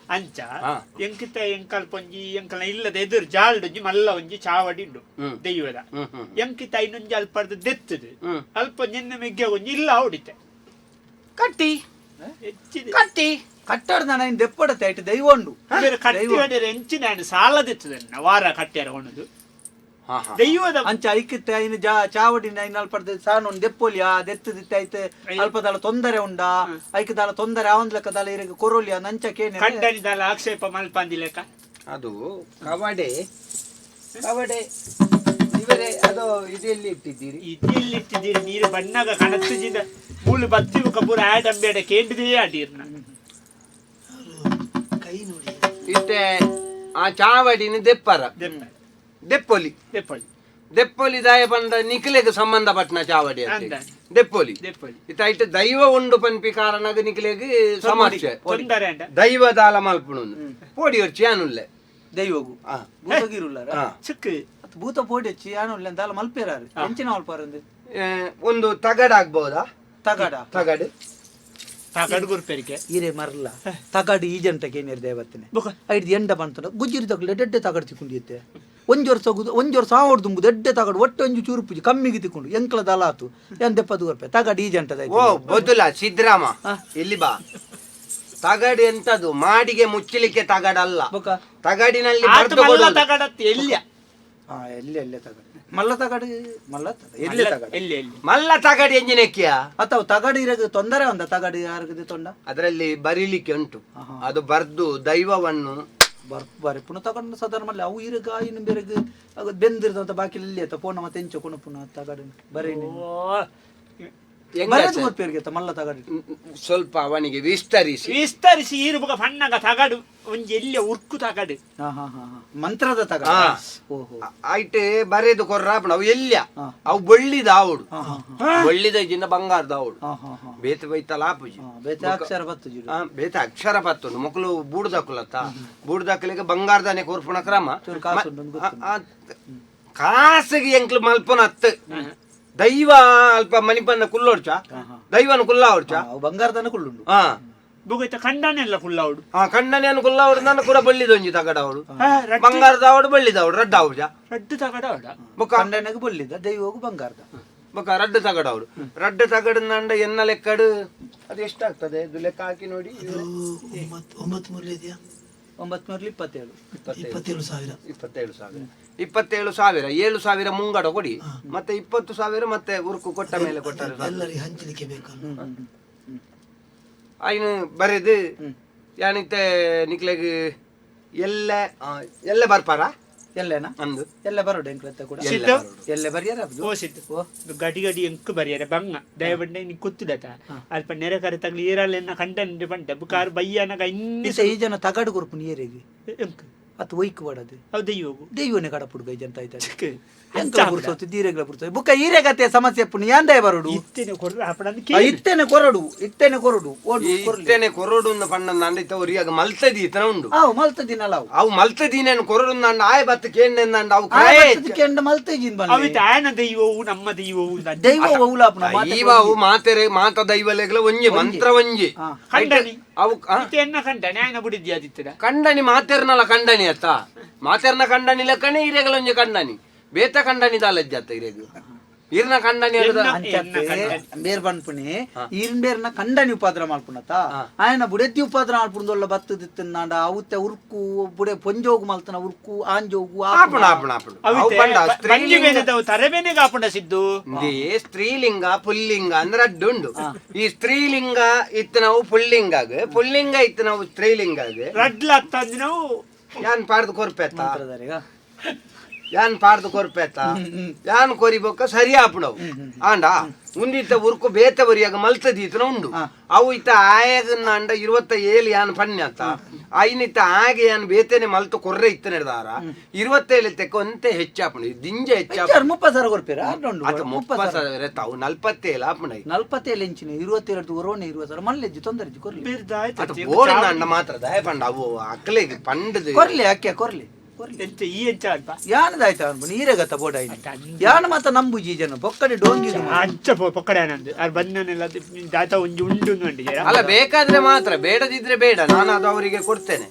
Speaker 4: ಅಂಚ
Speaker 2: ಹಾ.
Speaker 4: ಎಂಕಿತ ಎಂಕಲ್ ಪೊಂಜಿ ಎಂಕಲ್ನ ಇಲ್ಲದ ಎದುರು ಜಾಲ್ಡೊಂಜಿ ಮಲ್ಲ ಒಂಜಿ ಚಾವಡಿ ಉಂಡು
Speaker 2: ಹ್ಮ್.
Speaker 4: ದೆಯ್ಯದ
Speaker 2: ಹ್ಮ್ ಹ್ಮ್
Speaker 4: ಎಂಕಿತ ಇನ್ನೊಂಜಿ ಅಲ್ಪಡ್ದು ದೆತ್ತದು
Speaker 2: ಹ್ಮ್.
Speaker 4: ಅಲ್ಪ ನಿನ್ನ ಮೆಗ್ಗೆ ಒಂಜಿ ಇಲ್ಲ ಹೊಡಿತೆ
Speaker 2: ಕಟ್ಟಿ
Speaker 4: ಹೆಚ್ಚಿದೆ
Speaker 2: ಕಟ್ಟಿ
Speaker 3: ಕಟ್ಟಡ ನಾನು ದೆಪ್ಪಡತ್ತೆ ಇಟ್ಟು ದೈವಂಡು
Speaker 4: ಬೇರೆ ಕಟ್ಟಿ ಹೊಡೆರೆ ಎಂಚಿನ ಸಾಲ ದೆತ್ತದ ವಾರ ಕಟ್ಟ್ಯಾರ ಹೊಣದು
Speaker 2: ಹಾ ಹಾ
Speaker 4: ದೆಯ್ಯದ
Speaker 3: ಅಂಚ ಐಕಿತ್ತೆ ಇನ್ನು ಚಾವಡಿನ ಇನ್ನು ಅಲ್ಪಡ್ದು ಸಾನು ಒಂದು ದೆಪ್ಪೊಲಿಯ ದೆತ್ತದಿತ್ತ ಐತೆ ಅಲ್ಪದಾಲ ತೊಂದರೆ ಉಂಡ ಐಕದಾಲ ತೊಂದರೆ ಅವನ್ ಲೆಕ್ಕದಾಲ ಇರಗ ಕೊರೋಲಿಯ ನಂಚಕೇನೆ
Speaker 4: ಕಂಡನಿದಲ್ಲ ಆಕ್ಷೇಪ ಮಲ್ಪಂದಿಲೆಕ್ಕ
Speaker 2: ಅದು ಕವಡೆ ಕವಡೆ ಇವರೇ ಅದು ಇದೆಲ್ಲಿ ಇಟ್ಟಿದ್ದೀರಿ
Speaker 4: ಇದಿಲ್ಲಿಟ್ಟಿದ್ದೀರಿ ನೀರು ಬಣ್ಣಗ ಕಣತ್ತಿದ ಮೂಳು ಬತ್ತಿ ಕಬ್ಬೂರ ಆಡಂಬೇಡ ಕೇಂದ್ರೇ ಆಡೀರ್ನ
Speaker 1: ಕೈ ನೋಡಿ
Speaker 2: ಇಟ್ಟೆ ಆ ಚಾವಡಿನ ದೆಪ್ಪರ ದೆಪ್ಪೊಲಿ
Speaker 4: ದೆಪ್ಪಳಿ
Speaker 2: ದೆಪ್ಪೊಲಿ ದಾಯ ಬಂದ ನಿಖಿಲೆಗೆ ಸಂಬಂಧಪಟ್ಟನ ಚಾವಡಿ ಅಂತ
Speaker 4: ಅಂದ.
Speaker 2: ದೆಪ್ಪೊಲಿ
Speaker 4: ದೆಪ್ಪಳಿ
Speaker 2: ಇತ್ತ ದೈವ ಉಂಡು ಪನ್ಪಿ ಕಾರಣಗ ನಿಖಿಲೆಗೆ ಸಮಸ್ಯೆ
Speaker 4: ತೊಂದರೆ ಅಂಡ
Speaker 2: ದೈವದಾಲ ಮಲ್ಪುಣು ಪೋಡಿ ಹೊರ್ಚಿ ಅನುಲ್ಲೆ
Speaker 3: ದೈವಗು ಭೂತಗಿರುಲ್ಲಾರ
Speaker 4: ಚಿಕ್ಕ
Speaker 3: ಭೂತ ಪೋಡಿ ಹಚ್ಚಿ ಯಾನು ದಾಲ ಮಲ್ಪೇರಾರು ಎಂಚಿನ ಮಲ್ಪಾರಂದು
Speaker 2: ಒಂದು ತಗಡ ಆಗ್ಬಹುದಾ
Speaker 3: ತಗಡ
Speaker 2: ತಗಡು
Speaker 4: ಕಡುಗುರು ಪೇರಿಕೆ
Speaker 3: ಇರೇ ಮರಲ್ಲ ತಗಡು ಈ ಜಂಟಕ್ಕೆ ಏನಿರ್ ದೇವತ್ತಿನ ಐದು ಎಂಡ ಬಂತ ಗುಜ್ಜಿರಿ ತಗೊಳ್ಳಿ ದೊಡ್ಡ ತಗಡು ತಿಕ್ಕೊಂಡಿತ್ತೆ ಒಂಜ್ ವರ್ಷ ಸಾವಿರದ ದೊಡ್ಡ ತಗಡು ಒಟ್ಟು ಒಂಜು ಚೂರು ಪೂಜೆ ಕಮ್ಮಿಗೆ ತಿಕ್ಕೊಂಡು ಎಂಕ್ಲ ದಲ ಆತು ಎಂದೆಪ್ಪತ್ತು ರೂಪಾಯಿ ತಗಡು ಈ ಜಂಟದ
Speaker 2: ಓ ಬದುಲ ಸಿದ್ರಾಮ ಇಲ್ಲಿ ಬಾ ತಗಡು ಎಂತದು ಮಾಡಿಗೆ ಮುಚ್ಚಲಿಕ್ಕೆ ತಗಡಲ್ಲ ತಗಡಿನಲ್ಲಿ ಬರ್ದು ಕೊಡೋದು.
Speaker 4: ತಗಡತ್ತೆ ಎಲ್ಲಿಯ
Speaker 3: ಹಾ ಎಲ್ಲೆ ತಗಡು ಮಲ್ಲ ತಗಡು ಮಲ್ಲ ಎಲ್ಲೆ ತಗಡು
Speaker 4: ಎಲ್ಲಿ ಎಲ್ಲಿ
Speaker 2: ಮಲ್ಲ ತಗಡು ಎಂಜಿನಕ್ಕಿಯ
Speaker 3: ಅಥವಾ ತಗಡು ಇರಗ ತೊಂದರೆ ಒಂದ ತಗಡು ಯಾರಿಗದೆ ತೊಂಡ
Speaker 2: ಅದರಲ್ಲಿ ಬರೀಲಿಕ್ಕೆ ಉಂಟು ಅದು ಬರ್ದು ದೈವವನ್ನು
Speaker 3: ಬಾರಿ ಪುನಃ ತಗೊಂಡು ಸಾಧಾರಣ ಮಲ್ಲ ಅವು ಇರಗ ಇನ್ನು ಬೇರೆಗ ಬೆಂದಿರ್ತಂತ ಬಾಕಿ ಇಲ್ಲಿ ಆಯ್ತಾ ಪೋಣ ಮತ್ತೆ ಎಂಚ ಕುಣ ಪುನಃ ತಗಡು ಬರೀ ಬರದು ಗೊತ್ತೇರ್ಗೆ ಮಲ್ಲ ತಗಡು
Speaker 2: ಸ್ವಲ್ಪ ಅವನಿಗೆ ವಿಸ್ತರಿಸಿ
Speaker 4: ವಿಸ್ತರಿಸಿ ಇರುವಾಗ ಬಣ್ಣಗ ತಗಡು ಒಂಜಿ ಎಲ್ಲಿಯ ಉರ್ಕು ತಗಡು
Speaker 3: ಮಂತ್ರದ ತಗಡು ಓಹೋ
Speaker 2: ಆಯ್ತು ಬರೆದು ಕೊರ್ರಾಪಣ ಅವು ಎಲ್ಯ ಅವು ಬಳ್ಳಿದ ಅವಡು ಬಳ್ಳಿದ ಜಿನ್ನ ಬಂಗಾರದ ಅವಡು ಬೇತ ಬೈತಲ್ಲ ಆಪುಜಿ
Speaker 3: ಬೇತೆ ಅಕ್ಷರ ಬತ್ತು ಜಿಡು
Speaker 2: ಬೇತ ಅಕ್ಷರ ಪತ್ತು ಮಕ್ಕಳು ಬೂಡ್ದಾಕುಲತ್ತ ಬೂಡ್ದಾಕಲಿಗೆ ಬಂಗಾರದಾನೆ ಕೊರ್ಪುಣ ಕ್ರಮ
Speaker 3: ಕಾಸು ಉಂಟು ಅಂತ ಗೊತ್ತು.
Speaker 2: ಕಾಸಿಗೆ ಎಂಕ್ಲು ಮಲ್ಪನ ಹತ್ತು ದೈವ ಅಲ್ಪ ಮಣಿಪನ್ನ ಕುಲ್ಲೋಡ್ಚ ದೈವನ ಕುಲ್ಲ ಹೊಡ್ಚ
Speaker 3: ಅವು ಬಂಗಾರದನ್ನ ಕುಳ್ಳುಂಡು
Speaker 2: ಹಾ
Speaker 4: ಬುಗೈತ ಕಂಡನೆಲ್ಲ ಫುಲ್ ಅವಡು
Speaker 2: ಕಣ್ಣನೇನು ಕುಲ್ಲ ಅವಡು ನನ್ನ ಕೂಡ ಬಳ್ಳಿದೊಂಜಿ ತಗಡ ಅವಡು ಬಂಗಾರದ ಅವಡು ಬಳ್ಳಿದ ಅವಡು ರಡ್ಡ ಅವಜ
Speaker 4: ರಡ್ಡು ತಗಡ ಅವಡ
Speaker 2: ಬೊಕ್ಕ
Speaker 3: ಕಂಡನೆಗೆ ಬೊಲ್ಲಿದ್ದ ದೈವಗೂ ಬಂಗಾರದ
Speaker 2: ಬೊಕ್ಕ ರಡ್ಡ ತಗಡ ಅವಡು ರಡ್ಡ ತಗಡ ನಂಡ ಎನ್ನ ಲೆಕ್ಕಡು ಅದು ಎಷ್ಟಾಗ್ತದೆ ಇದು ಲೆಕ್ಕ ಹಾಕಿ ನೋಡಿ
Speaker 1: ಇದು 9 ಇದೆಯಾ
Speaker 3: 927
Speaker 1: 27,000
Speaker 2: 27,000 7,000 ಮುಂಗಡ ಕೊಡಿ ಮತ್ತೆ 20,000 ಮತ್ತೆ ಉರುಕು ಕೊಟ್ಟ ಮೇಲೆ ಕೊಟ್ಟರೆ
Speaker 1: ಎಲ್ಲರಿಗೆ ಹಂಚಲಿಕ್ಕೆ ಬೇಕಲ್ಲ
Speaker 2: ಆಯ್ನು ಬರೆದು ಯಾನಿತ್ತೆ ನಿಕ್ಲೆಗ್ ಎಲ್ಲ ಬರ್ಪಾರ
Speaker 3: ಎಲ್ಲೇನಾ
Speaker 2: ಅಂದು
Speaker 3: ಎಲ್ಲ ಬರೋಡು ಎಂಕ್ಲತ್ತ ಕೂಡ
Speaker 4: ಸಿದ್ದು
Speaker 3: ಎಲ್ಲ ಬರಿಯಾರ
Speaker 4: ಓ ಸಿದ್ದು ಗಡಿ ಗಡಿ ಎಂಕ್ ಬರಿಯಾರೆ ಬಂಗ ದಯಬಂಡೆ ನೀ ಕುತ್ತುದತ ಅಲ್ಪ ನೆರೆ ಕರೆ ತಗ್ಲಿ ಈರಲ್ಲೆನ್ನ ಕಂಡನೆ ಬಂಡೆ ಬುಕಾರ್ ಬಯ್ಯನಗ ಇನ್ನಿ
Speaker 3: ಈ ಜನ ತಗಡು ಕೊರ್ಪು ನೀರಿಗೆ
Speaker 4: ಎಂಕ್
Speaker 3: ಅತ್ ಒಯ್ಕು ಬಡದು
Speaker 4: ಹೌದು ಹೋಗು
Speaker 3: ದೈವನೇ ಕಡಪುಡು ಗೈ ಜಂತ ಆಯ್ತಾ
Speaker 4: ಚಿಕ್ಕ
Speaker 3: ಎಂತ ಬುರ್ಸೋತಿ ದೀರೆಗ್ಲ ಬುರ್ಸೋತಿ ಬುಕ್ಕ ಈರೆಗತ್ತೆ ಸಮಸ್ಯೆ ಪುಣಿ ಯಾಂದೇ ಬರೋಡು
Speaker 4: ಇತ್ತೇನೆ ಕೊಡ್ರ ಹಾಪಡನ್
Speaker 3: ಇತ್ತೇನೆ ಕೊರಡು ಓಡು
Speaker 2: ಇತ್ತೇನೆ ಕೊರಡು ಪಣ್ಣ ಅಂಡಿತ ಒರಿಯಾಗ ಮಲ್ತದಿ ಇತನ ಉಂಡು
Speaker 3: ಅವು ಮಲ್ತದಿನಲ್ಲ ಅವು
Speaker 2: ಅವು ಮಲ್ತದೀನೇನು ಕೊರಡು ನಂಡ ಆಯ ಬತ್ತ ಕೇಂಡ ಅವು
Speaker 3: ಕೆಂಡ ಮಲ್ತಜಿನ್ ಬಂದ
Speaker 4: ಅವಿತ ಆಯನ ದೈವವು ನಮ್ಮ ದೈವವು
Speaker 3: ದೈವ ಔಲಾಪನ
Speaker 2: ಈವಾವು ಮಾತೆರೆ ಮಾತ ದೈವಲೆಗ್ಲ ಒಂಜಿ ಮಂತ್ರ ಒಂಜಿ
Speaker 4: ಕಂಡನಿ
Speaker 2: ಅವು
Speaker 4: ಎನ್ನ ಕಂಡನೆ ಆಯ್ನ ಬಿಡಿದ್ದಿ ಆದಿತ್ತರ
Speaker 2: ಕಂಡನಿ ಮಾತೆರ್ನಲ್ಲ ಕಂಡನಿ ಅತ್ತ ಮಾತೆರ್ನ ಕಂಡನಿ ಲೆಕ್ಕನೆ ಹಿರೇಗಳೊಂಜಿ ಕಂಡನಿ ಬೇತ ಕಂಡನಿ ದಾಲಜ್ಜ ಅತ್ತ ಹಿರೇಗ ಈರ್ನ ಕಂಡನಿ
Speaker 3: ಬೇರ್ ಬನ್ಪುಣಿ ಈರ್ನ ಬೇರ್ನ ಕಂಡನಿ ಉಪಾದ್ರ ಮಾಡ್ಪುಣತ ಆಯನ ಬುಡೆದ್ದಿ ಉಪಾದ್ರ ಮಾಡ್ಪುಣದೊಲ್ಲ ಬತ್ತದಿತ್ತು ನಾಡ ಅವತ್ತೆ ಉರ್ಕು ಬುಡೆ ಪೊಂಜೋಗು ಮಲ್ತನ ಉರ್ಕು ಆಂಜೋಗು
Speaker 4: ತರಬೇನೆಗೆ ಆಪುಂಡ ಸಿದ್ದು
Speaker 2: ಸ್ತ್ರೀಲಿಂಗ ಪುಲ್ಲಿಂಗ ಅಂದ್ರೆ ಅಡ್ಡುಂಡು ಈ ಸ್ತ್ರೀಲಿಂಗ ಇತ್ತು ನಾವು ಪುಲ್ಲಿಂಗ ಇತ್ತು ನಾವು ಸ್ತ್ರೀಲಿಂಗಾಗ
Speaker 4: ರಡ್ಲ ಹತ್ತಂದು ನಾವು
Speaker 2: ಯಾನ್ ಪಾಡ್ದು ಕೊರ್ಪೆತ್ತ ಯಾನ್ ಪಾಡ್ದು ಕೊರ್ಪೆತ್ತ ಯಾನ್ ಕೊರಿಬೋಕ ಸರಿ ಆಪುಣವು ಆಂಡ ಉಂದಿತ್ತ ಉರ್ಕು ಬೇತ ಬರಿಯಾಗ ಮಲ್ತದೀತನ ಉಂಡು ಅವು ಇತ್ತ ಆಯಗನ್ನ ಅಂಡ 27 ಯಾನ್ ಪಣ್ಯತ್ತ ಐನಿತ್ತ ಆಗೆ ಯಾನ್ ಬೇತೇನೆ ಮಲ್ತು ಕೊರ್ರೆ ಇತ್ತ ನಡೆದಾರ 27 ತೆಕ್ಕೊಂತೆ ಹೆಚ್ಚಾಪುಣ ದಿಂಜ ಹೆಚ್ಚಾಪ
Speaker 3: 30,000 ಕೊರ್ಪೇರ
Speaker 2: ಅತ 30,000 ತಾವು 47 ಆಪುಣ
Speaker 3: 47 ಇಂಚಿನ 27 ಒರೋನೆ 20,000 ಮಲ್ಲೆಜ್ಜಿ ತೊಂದರೆಜ್ಜಿ ಕೊರ್ಲಿ
Speaker 2: ಅತ ಬೋರ್ನ ಅಂಡ ಮಾತ್ರ ದಯ ಪಂಡ ಅವು ಅಕ್ಲೆಗೆ ಪಂಡದು
Speaker 3: ಕೊರ್ಲಿ ಅಕ್ಕೆ ಕೊರ್ಲಿ
Speaker 4: ಈ ಎಂಚ ಅಲ್ಪ
Speaker 3: ಯಾನದಾಯ್ತ ಅವನು ನೀರೇಗತ್ತ ಬೋಡ ಯಾನ ಮಾತ ನಂಬುಜಿ ಜನ ಬೊಕ್ಕಡೆ ಡೋಂಗಿ
Speaker 4: ಅಂಚ ಪೊಕ್ಕಡೆ ಆನಂದ್ ಅದು ಬಂದನೆಲ್ಲ ದಾತ ಒಂಜಿ ಉಂಡು ಅಂಡಿಗೆ
Speaker 2: ಅಲ್ಲ ಬೇಕಾದ್ರೆ ಮಾತ್ರ ಬೇಡದಿದ್ರೆ ಬೇಡ ನಾನು ಅದು ಅವರಿಗೆ ಕೊಡ್ತೇನೆ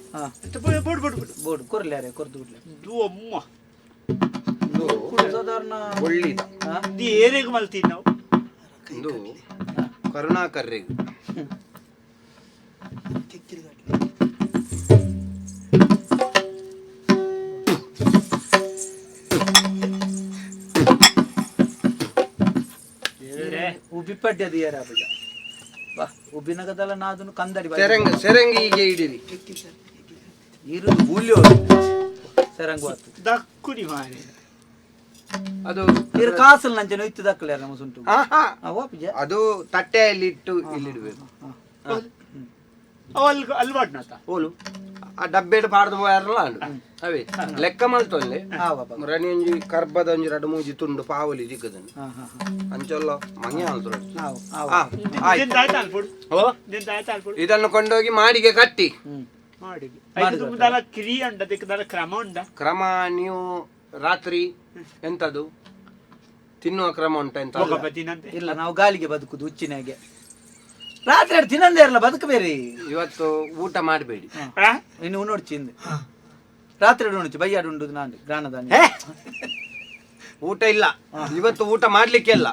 Speaker 3: ಬೋರ್ಡ್ ಕೊರ್ಲಿ ಯಾರೇ ಕೊರ್ದು ಬಿಡ್ಲಿ
Speaker 4: ಅಮ್ಮ
Speaker 3: ಸಾಧಾರಣ
Speaker 2: ಒಳ್ಳಿದ
Speaker 4: ದಿ ಏರಿಯಾಗ ಮಲ್ತೀವಿ ನಾವು
Speaker 2: ಇದು ಕರುಣಾಕರ್ರಿಗೆ
Speaker 3: ಉಬ್ಬಿಪಡ್ಯದ ಏರ ಬೀಜ ಬಾ ಉಬ್ಬಿನಗದಲ್ಲ ನಾದನು ಕಂದಡಿ
Speaker 2: ಸೆರಂಗಿ ಹೀಗೆ ಹಿಡಿರಿ
Speaker 3: ಇರು ಗೂಲ್ಯೋ ಸೆರಂಗು ಆತು
Speaker 4: ದಕ್ಕುಡಿ ಮಾರಿ
Speaker 2: ಅದು
Speaker 3: ಇರು ಕಾಸಲ್ ನಂಜನ ಇತ್ತು ದಕ್ಕಲೆ ನಮ್ಮ ಸುಂಟು
Speaker 2: ಅದು ತಟ್ಟೆಯಲ್ಲಿ ಇಟ್ಟು ಇಲ್ಲಿಡ್ಬೇಕು
Speaker 4: ಅಲ್ವಾಡ್ನತ
Speaker 2: ಓಲು ಆ ಡಬ್ಬೆಡ್ ಪಾಡ್ದು ಹೋಯಾರಲ್ಲ ಅಂಡು ಅವೇ ಲೆಕ್ಕ ಮಲ್ತೊಲ್ಲೆ ರನಿ ಒಂಜಿ ಕರ್ಬದ ಒಂಜಿ 2-3 ತುಂಡು ಪಾವಲಿ ದಿಕ್ಕದನ್ನು ಅಂಚೊಲ್ಲ ಮಂಗೆ ಆಲ್ತೊಡು ಇದನ್ನು ಕೊಂಡೋಗಿ ಮಾಡಿಗೆ ಕಟ್ಟಿ ಕ್ರಮ ನೀವು ರಾತ್ರಿ ಎಂತದು ತಿನ್ನುವ ಕ್ರಮ ಉಂಟ ಎಂತ
Speaker 3: ಇಲ್ಲ ನಾವು ಗಾಲಿಗೆ ಬದುಕುದು ಹುಚ್ಚಿನಾಗೆ ರಾತ್ರಿ ತಿನ್ನಂದೇ ಇರಲ್ಲ ಬದುಕಬೇರಿ
Speaker 2: ಇವತ್ತು ಊಟ ಮಾಡಬೇಡಿ
Speaker 3: ಇನ್ನು ನೋಡ್ಚಿಂದ ರಾತ್ರಿ ನೋಡ್ಚಿ ಬಯ್ಯಾಡು ಉಂಡು ನಾನು ಗಾನದಾನಿ
Speaker 2: ಊಟ ಇಲ್ಲ ಇವತ್ತು ಊಟ ಮಾಡ್ಲಿಕ್ಕೆ ಇಲ್ಲ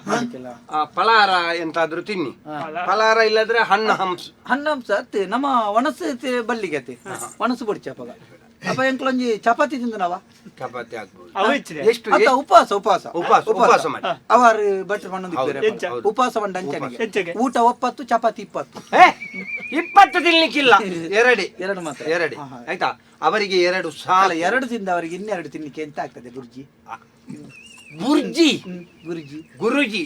Speaker 2: ಫಲಾರ ಎಂತಾದ್ರೂ ತಿನ್ನಿ ಫಲಾರ ಇಲ್ಲದ್ರೆ
Speaker 3: ಹಣ್ಣಂಸ ಅತ್ತೆ ನಮ್ಮ ಒಣಸು ಬಲ್ಲಿಗೆ ಅತ್ತೆ ಒಣಸು ಬುಡ್ಚಿ ಅಪ್ಪಗ ಅಪ್ಪ ಎಂಕ್ಲೊಂಜಿ ಚಪಾತಿ ತಿಂದು ನಾವ
Speaker 2: ಚಪಾತಿ ಆಗ್ಬೋದು
Speaker 3: ಎಷ್ಟು ಉಪವಾಸ ಉಪವಾಸ
Speaker 2: ಉಪವಾಸ ಉಪವಾಸ ಮಾಡಿ
Speaker 3: ಅವರು ಭಟ್ರು ಮಣ್ಣು ಉಪವಾಸ ಮಂಡ ಅಂಚನಿಗೆ ಊಟ 9 ಚಪಾತಿ
Speaker 2: 20 ತಿನ್ಲಿಕ್ಕಿಲ್ಲ ಎರಡು
Speaker 3: ಮಾತ್ರ
Speaker 2: ಆಯ್ತಾ ಅವರಿಗೆ 2 ಸಾಲ
Speaker 3: 2 ತಿಂದ ಅವರಿಗೆ ಇನ್ನೆರಡು ತಿನ್ಲಿಕ್ಕೆ ಎಂತ ಆಗ್ತದೆ ಗುರುಜಿ
Speaker 2: ಗುರುಜಿ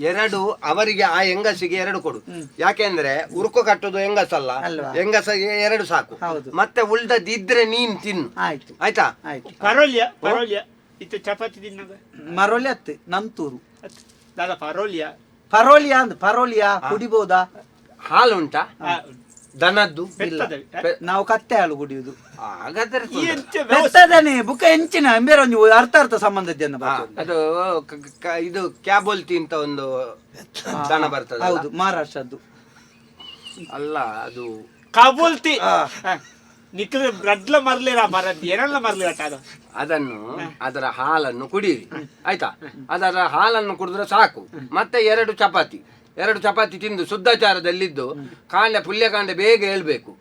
Speaker 2: 2 ಅವರಿಗೆ ಆ ಹೆಂಗಸಿಗೆ 2 ಕೊಡು ಯಾಕೆಂದ್ರೆ ಉರುಕು ಕಟ್ಟುದು ಹೆಂಗಸಲ್ಲ ಹೆಂಗಸಿಗೆ 2 ಸಾಕು ಮತ್ತೆ ಉಳ್ದದಿದ್ರೆ ನೀನ್ ತಿನ್ನು ಆಯ್ತಾ
Speaker 4: ಪರೋಲ್ಯ ಇತ್ತು ಚಪಾತಿ ತಿನ್ನಾಗ
Speaker 3: ಮರೋಲ್ಯ ಅತ್ತೆ ನಂತೂರು
Speaker 4: ಪರೋಲ್ಯ
Speaker 3: ಕುಡಿಬಹುದಾ
Speaker 2: ಹಾಲು ಉಂಟಾ ದನದ್ದು
Speaker 3: ನಾವು ಕತ್ತೆ ಹಾಲು ಕುಡಿಯುದು
Speaker 2: ಹಾಗಾದ್ರೆ
Speaker 3: ಬುಕ್ಕ ಹೆಂಚಿನ ಬೇರೆ ಒಂದು ಅರ್ಥ ಸಂಬಂಧದ
Speaker 2: ಅದು ಇದು ಕ್ಯಾಬೋಲ್ತಿ ಅಂತ ಒಂದು ದನ ಬರ್ತದೆ
Speaker 3: ಹೌದು ಮಹಾರಾಷ್ಟ್ರದ್ದು
Speaker 2: ಅಲ್ಲ ಅದು
Speaker 4: ಕಾಬೋಲ್ತಿ ಬ್ಲಡ್ಲ ಮರ್ಲಿರ ಮರದ್ದು ಏನೆಲ್ಲ ಮರ್ಲಿರಟ ಅದು
Speaker 2: ಅದನ್ನು ಅದರ ಹಾಲನ್ನು ಕುಡಿಯಿರಿ ಆಯ್ತಾ ಅದರ ಹಾಲನ್ನು ಕುಡಿದ್ರೆ ಸಾಕು ಮತ್ತೆ 2 ಚಪಾತಿ ತಿಂದು ಶುದ್ಧಾಚಾರದಲ್ಲಿದ್ದು ಕಾಂಡೆ ಪುಲ್ಯಕಾಂಡೆ ಬೇಗ ಹೇಳ್ಬೇಕು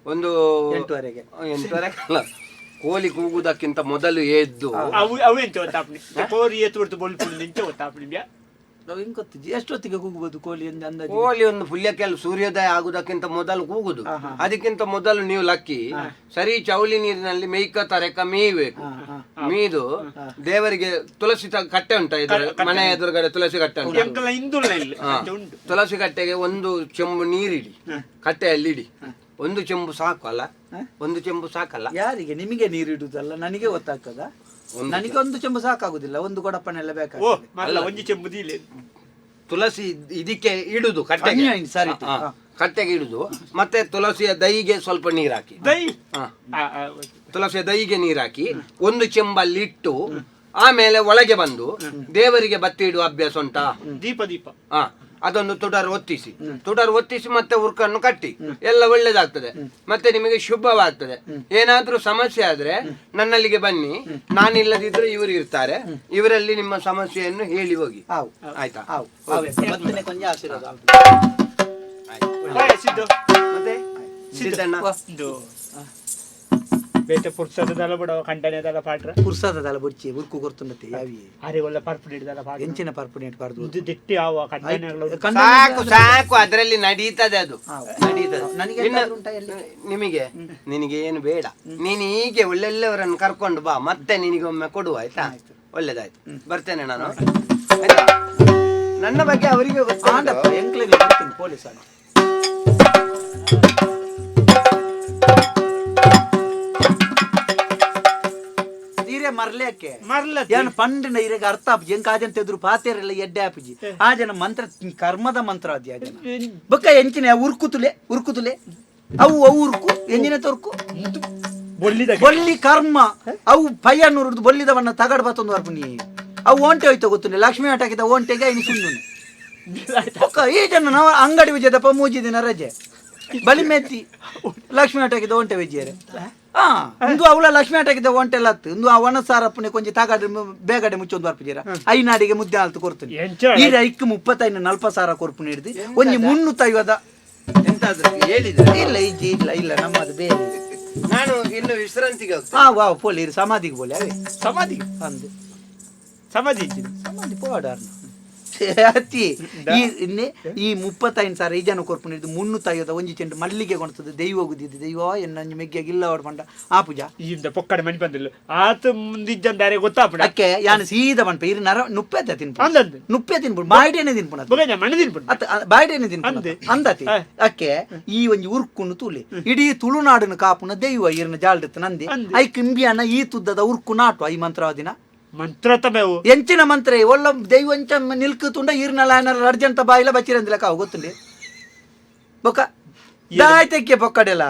Speaker 2: ಒಂದು
Speaker 3: 8:30ಗೆ
Speaker 2: ಅಲ್ಲ ಕೋಳಿ ಕೂಗುದಕ್ಕಿಂತ ಮೊದಲು ಎದ್ದು
Speaker 4: ಅವು ಎಂತ ಗೊತ್ತಾಪ್ನಿ ಕೋರಿ ಎತ್ತು ಬಿಡ್ತು ಬೊಲ್ಪುಂಡು ನಿಂಚೆ ಗೊತ್ತಾಪ್ನಿ
Speaker 3: ನಾವು ಹೆಂಗ್ ಗೊತ್ತಿದ್ವಿ ಎಷ್ಟೊತ್ತಿಗೆ ಕೂಗಬಹುದು ಕೋಳಿ ಅಂದಾಜು
Speaker 2: ಕೋಳಿ ಒಂದು ಪುಲ್ಯಕ್ಕೆಲ್ಲ ಸೂರ್ಯೋದಯ ಆಗುದಕ್ಕಿಂತ ಮೊದಲು ಕೂಗುದು ಅದಕ್ಕಿಂತ ಮೊದಲು ನೀವು ಲಕ್ಕಿ ಸರಿ ಚೌಲಿ ನೀರಿನಲ್ಲಿ ಮೇಯ್ಕ ತರಕ ಮೇಯ್ಬೇಕು ಮೀದು ದೇವರಿಗೆ ತುಳಸಿ ಕಟ್ಟೆ ಉಂಟ ಮನೆ ಎದುರುಗಡೆ ತುಳಸಿ ಕಟ್ಟೆ ಉಂಟು ತುಳಸಿ ಕಟ್ಟೆಗೆ 1 ಚೆಂಬು ನೀರಿಡಿ ಕಟ್ಟೆಯಲ್ಲಿ ಇಡಿ 1 ಚೆಂಬು ಸಾಕು ಅಲ್ಲ 1 ಚೆಂಬು ಸಾಕಲ್ಲ
Speaker 3: ಯಾರಿಗೆ ನಿಮಗೆ ನೀರಿಡುದಲ್ಲ ನನಗೆ ಗೊತ್ತಾಗ್ತದ ನನಗೆ 1 ಚೆಂಬು ಸಾಕಾಗುದಿಲ್ಲ 1 ಕೊಡಪ್ಪನೆಲ್ಲ ಬೇಕಾಗ್ತದೆ
Speaker 2: ತುಳಸಿ ಇದಕ್ಕೆ ಇಡುದು ಕಟ್ಟೆಗೆ ಇಡುದು ಮತ್ತೆ ತುಳಸಿಯ ದೈಗೆ ಸ್ವಲ್ಪ ನೀರ್ ಹಾಕಿ ತುಳಸಿಯ ದೈಗೆ ನೀರ್ ಹಾಕಿ 1 ಚೆಂಬಲ್ಲಿ ಇಟ್ಟು ಆಮೇಲೆ ಒಳಗೆ ಬಂದು ದೇವರಿಗೆ ಬತ್ತಿ ಇಡುವ ಅಭ್ಯಾಸ ಉಂಟಾ
Speaker 4: ದೀಪ
Speaker 2: ಅದೊಂದು ತುಡರು ಒತ್ತಿಸಿ ಮತ್ತೆ ಉರ್ಕನ್ನು ಕಟ್ಟಿ ಎಲ್ಲ ಒಳ್ಳೇದಾಗ್ತದೆ, ಮತ್ತೆ ನಿಮಗೆ ಶುಭವಾಗ್ತದೆ. ಏನಾದ್ರೂ ಸಮಸ್ಯೆ ಆದ್ರೆ ನನ್ನಲ್ಲಿಗೆ ಬನ್ನಿ, ನಾನಿಲ್ಲದಿದ್ರೆ ಇವರು ಇರ್ತಾರೆ, ಇವರಲ್ಲಿ ನಿಮ್ಮ ಸಮಸ್ಯೆಯನ್ನು ಹೇಳಿ ಹೋಗಿ. ಆಯ್ತಾ?
Speaker 3: ಮತ್ತೆ ಕೊಂಚ ಆಶೀರ್ವಾದ
Speaker 4: ಸಿದ್ದು
Speaker 2: ಮತ್ತೆ ಸಿದ್ದಣ್ಣ
Speaker 4: ಬೇಟೆ ಪುರ್ಸದಲ್ಲ ಬಿಡವ ಕಂಟನೆದಲ್ಲ ಪಾಟ್ರ
Speaker 3: ಪುರ್ಸದಲ್ಲ ಬುಡ್ಚಿ ಉರ್ಕು ಗೊರ್ತುಂಡತೆ ಯಾವಿ
Speaker 4: ಅರೆ ಒಳ್ಳೆ ಪರ್ಪು ನೀಡಿದಲ್ಲ ಪಾಟ್ರ
Speaker 3: ಎಂಚಿನ ಪರ್ಪು ನೀಡಿ ಪಾರ್ದು
Speaker 4: ಇದು ದಿಟ್ಟಿ ಯಾವ ಕಂಟನೆಗಳು
Speaker 2: ಸಾಕು ಸಾಕು, ಅದರಲ್ಲಿ ನಡೀತದೆ, ಅದು
Speaker 3: ನನಗೆ
Speaker 2: ನಿನಗೆ ಏನು ಬೇಡ, ನೀನು ಹೀಗೆ ಒಳ್ಳೆಯವರನ್ನು ಕರ್ಕೊಂಡು ಬಾ, ಮತ್ತೆ ನಿನಗೊಮ್ಮೆ ಕೊಡುವ. ಆಯ್ತಾ? ಒಳ್ಳೇದಾಯ್ತು, ಬರ್ತೇನೆ ನಾನು. ಆಯ್ತಾ? ನನ್ನ ಬಗ್ಗೆ ಅವರಿಗೆ
Speaker 3: ಪೊಲೀಸ್ ಮರ್ಲೇಕೆ ಏನು ಪಂಡಿನ ಇರೆಗೆ ಅರ್ಥ ಆಪುಜಿ ಎಂಕ ಆಜನ್ ತೆದ್ರು ಪಾತೆರೆಲ್ಲ ಎಡ್ಡೆ ಆಪುಜಿ ಆ ಜನ ಮಂತ್ರ ಕರ್ಮದ ಮಂತ್ರ ಅದಿ ಆ ಜನ ಬೊಕ್ಕ ಎಂಚಿನ ಉರ್ಕುತುಲೆ ಅವು ಉರ್ಕು ಎಂಜಿನ ತೊರ್ಕು ಬೊಲ್ಲಿ ಕರ್ಮ ಅವು ಪಯ್ಯನ್ನೂರದ್ದು ಬೊಲ್ಲಿದವನ್ನ ತಗಡ್ ಬತ್ತೊಂದು ವರ್ಪುನಿ ಅವು ಒಂಟೆ ಹೋಯ್ತು ಗೊತ್ತುಂಡೆ ಲಕ್ಷ್ಮಿ ಆಟ ಹಾಕಿದ ಒಂಟೆಗೆ ಇನ್ನು ಸುಣ್ಣು ಬೊಕ್ಕ ಈ ಜನ ನಾವು ಅಂಗಡಿ ವಿಜಯದಪ್ಪ ಮೂಜಿ ದಿನ ರಜೆ ಬಲಿ ಮೆತ್ತಿ ಲಕ್ಷ್ಮಿ ಆಟ ಹಾಕಿದ ಒಂಟೆ ವಿಜಯರೆ ಇಂದು ಅವಳ ಲಕ್ಷ್ಮಿ ಆಟಕ್ಕಿದ್ದ ಒಂಟೆಲ್ಲ ಹತ್ತು ಇಂದು ಅವನ ಸಾರಪ್ಪನೆ ಕೊಂಚ ತಾಗಾಡ್ರೆ ಬೇಗಡೆ ಮುಚ್ಚೊಂದು ಬರ್ಪಿದ್ದೀರ ಐನಾಡಿಗೆ ಮುದ್ದೆ ಹಾಲ್ತು ಕೊಡ್ತೀನಿ ಈಗ ಇಕ್ಕ 35-40 ಕೊರ್ಪು ನೀಡಿದಿ ಒಂಜಿ 350
Speaker 2: ಎಂತಾದ್ರೂ ಹೇಳಿದ್ರೆ
Speaker 3: ಇಲ್ಲ ನಮ್ಮದು ಬೇರೆ.
Speaker 2: ನಾನು ಇನ್ನು ವಿಶ್ರಾಂತಿಗೆ
Speaker 3: ವಾ ಪೋಲಿ ಸಮಾಧಿಗೆ ಬೋಲೆ ಅವೇ
Speaker 4: ಸಮಾಧಿ
Speaker 3: ಅಂದು
Speaker 4: ಸಮಾಧಿ
Speaker 3: ಪೋಡಾರ್ನ ಅತಿ ಈ 35,000 ಈ ಜನ ಕೊರ್ಪು ನೀಡಿದ್ದು 350 ಒಂಜಿ ಚೆಂಡು ಮಲ್ಲಿಗೆ ಕೊಡ್ತದೆ ದೈವ ಹೋಗುದಿದ್ದು ದೈವ ಎನ್ನ ಮೆಗ್ಗಿಯಾಗಿ ಇಲ್ಲ ಹೊಡ್ಪಂಡ ಆ ಪೂಜಾ
Speaker 4: ಇಂದ ಪೊಕ್ಕಡೆ ಮನಿ ಬಂದಿಲ್ಲ ಆತ ಮುಂದಿಜ್ಜಂದಾರೆ ಗೊತ್ತಾಪಡ
Speaker 3: ಅಕ್ಕೆ ಯಾನು ಸೀದಾ ಬಣ್ಣ ಇರು ನರ ನುಪ್ಪೆ ತಿನ್ಬಿಡು ಬಾಯಿಡೇನೆ ತಿನ್ಪುಣ ಬಾಯಿಡೇನೆ ತಿನ್ಪುಣ ಅಂದತಿ ಅಕ್ಕೆ ಈ ಒಂಜಿ ಉರ್ಕುನು ತುಳಿ ಇಡೀ ತುಳುನಾಡಿನ ಕಾಪುನ ದೈವ ಇರ್ನ ಜಾಲ್ಡತ್ ನಂದಿ ಐ ಕಿಂಬಿಯನ್ನ ಈ ತುದ್ದದ ಉರ್ಕು ನಾಟು ಐ ಮಂತ್ರವಾದಿನ
Speaker 4: ಮಂತ್ರ ತಮೇವು
Speaker 3: ಎಂಚಿನ ಮಂತ್ರ ಒಳ್ಳ ದೈವ ಎಂಚ ನಿಲ್ಕುತುಂಡ ಈರ್ನಲ್ಲ ಅರ್ಜೆಂಟ್ ಬಾಯಿಲ ಬಚ್ಚಿರಂದಿಲ್ಲ ಕಾವು ಗೊತ್ತುಂಡಿ ಬೊಕ್ಕ ದಾಯ್ತಕ್ಕೆ ಪೊಕ್ಕಡೆಲ್ಲ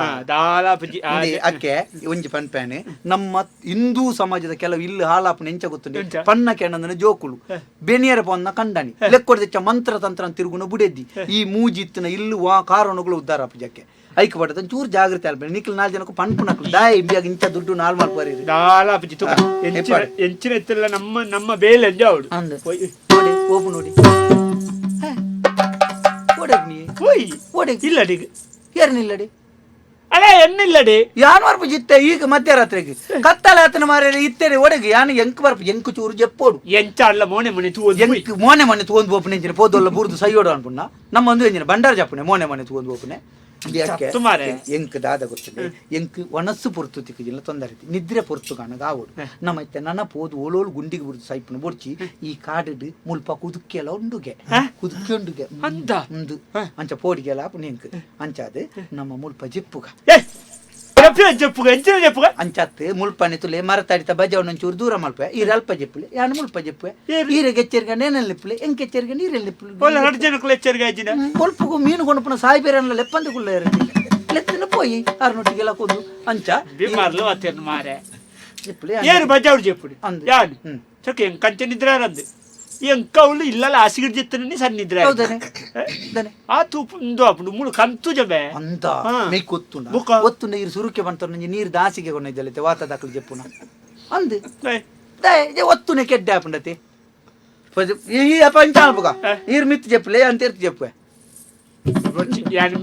Speaker 3: ಅಕ್ಕೆ ಒಂಜಿ ಪನ್ಪೇನೆ ನಮ್ಮ ಹಿಂದೂ ಸಮಾಜದ ಕೆಲವು ಇಲ್ಲಿ ಹಾಲಾಪನ ಎಂಚ ಗೊತ್ತುಂಡಿ ಪನ್ನ ಕೆಣ್ಣಂದನ ಜೋಕುಳು ಬೆನಿಯರ ಪೊನ್ನ ಕಂಡನಿ ಲೆಕ್ಕೊಡ್ದೆಚ್ಚ ಮಂತ್ರ ತಂತ್ರ ತಿರುಗುನ ಬುಡೆದ್ದಿ ಈ ಮೂಜಿತ್ತಿನ ಇಲ್ಲು ಕಾರಣಗಳು ಉದ್ದಾರ ಪೂಜಕ್ಕೆ ಐಕ್ ಪಡ್ದ ಚೂರು ಜಾಗೃತಿ ಅಲ್ಬೇಡ ನಿಕ್ಲು 4 ಜನಕ್ಕೂ ಪನ್ಪುನಕ್ಲು ದಾಯ ಇಂಬಿಯಾಗ ಇಂಚ ದುಡ್ಡು 4 ಬರೀ
Speaker 4: ಎಂಚಿನ ಎತ್ತಿಲ್ಲ ನಮ್ಮ ಬೇಲೆ ಅವಡು
Speaker 3: ಓಪು ನೋಡಿ
Speaker 4: ಇಲ್ಲಡಿ
Speaker 3: ಏರ್ನಿಲ್ಲಡಿ
Speaker 4: ಅಲ್ಲ ಎನ್ನಿಲ್ಲಡಿ
Speaker 3: ಯಾನ್ ಬರ್ಪು ಜಿತ್ತೆ ಈಗ ಮಧ್ಯರಾತ್ರಿಗೆ ಕತ್ತಲ ಆತನ ಮಾರೇಲಿ ಇತ್ತೇನೆ ಒಡಗಿ ಯಾನು ಎಂಕ್ ಬರ್ಪು ಎಂಕು ಚೂರು ಜಪ್ಪೋಡು
Speaker 4: ಎಂಚ ಅಲ್ಲ ಮೋನೆ
Speaker 3: ತಗೊಂಡು ಬೋಪುನೆ ಎಂಚಿನ ಪೋದೊಲ್ಲ ಬುರ್ದು ಸೈಯೋಡು ಅನ್ಪುಣ್ಣ ನಮ್ಮ ಒಂದು ಎಂಜಿನ ಬಂಡಾರ ಜಪ್ಪುನೆ ಮೋನೆ ತಗೊಂಡು ಬೋಪುನೆ ಎಂಕ್ ದಾದ ಗೊತ್ತಿಲ್ಲ ಎಂಕ್ ಒಣಸ್ಸು ಪೊರ್ತು ತಿಕ್ಕಿಲ್ಲ ತೊಂದರೆ ನಿದ್ರೆ ಪೊರ್ತು ಕಾಣಗ ಆವಡು ನಮ್ಮ ನನ್ನ ಪೋದು ಓಳೋಳು ಗುಂಡಿಗೆ ಬುರ್ದು ಸೈಪುನ ಬೊಡ್ಚಿ ಈ ಕಾಡಿಡು ಮುಲ್ಪ ಕುದುಕೆಲ್ಲ ಉಂಡುಗೆ ಉಂದು ಅಂಚ ಪೋಡಿಗೆಲ್ಲ ಆಪುನ ಎಂಕ್ ಅಂಚಾದ ನಮ್ಮ ಮುಲ್ಪ ಜಿಪ್ಪುಗ ಅಂಚತ್ ಮುಲ್ಪನೆ ತುಲೆ ಮರ ತಾಡಿತ ಬಜಾವಣ ಒಂಚೂರು ದೂರ ಮಲ್ಪೆ ಈರ ಅಲ್ಪ ಜಪ್ಪುಲೆ ಯಾನು ಮುಲ್ಪ ಜಪ್ಪುವೆ ಈರೆಗೆ ಎಚ್ಚರಿಕೆ ನೇನಲ್ಲಿ ನಿಪ್ಪುಲೆ ಎಂಕ್ ಎಚ್ಚರಿಕೆ ನೀರಲ್ಲಿ ನಿಪ್ಪುಲೆ ಮುಲ್ಪಗೂ ಮೀನು ಕೊಂಡುಪುನ ಸಾಯ್ಬೇರನ್ನ ಲೆಪ್ಪಂದು ಕುಳ್ಳ ಲೆತ್ತಿನ ಪೋಯಿ ಅರ್ನೊಟ್ಟಿಗೆಲ್ಲ ಕೊಂದು ಅಂಚ
Speaker 4: ಮಾರೆ ಏನು ಬಜಾವ್ ಜಪ್ಪುಡಿ ಯಾನು ಕಂಚ ನಿದ್ರೆ ಅಂದೆ ಎಂಕೌಲು ಇಲ್ಲಲ್ಲ ಹಸಿಗಿಡ್ ಜಿತ್ತನೆ ಸನ್ನಿದ್ರೆ ಆ ತೂಪು ಅಪ್ಪು ಮುಳು ಕಂತು ಜಬೆ
Speaker 3: ಅಂತ ಮೇಕ್ ಒತ್ತುಂಡ ನೀರು ಸುರುಕೆ ಬಂತ ನೀರು ದಾಸಿಗೆ ಕೊಂಡೈತೆ ವಾತ ದಾಖಲು ಜಪ್ಪುನ ಅಂದು ಒತ್ತುನೆ ಕೆಡ್ಡೆ ಆಪುಂಡತಿ ಈ ಪಂಚ ಅಲ್ಪಗ ನೀರು ಮಿತ್ತು ಜಪ್ಪಲೆ ಅಂತ ಇರ್ತು ಜಪ್ಪುವೆ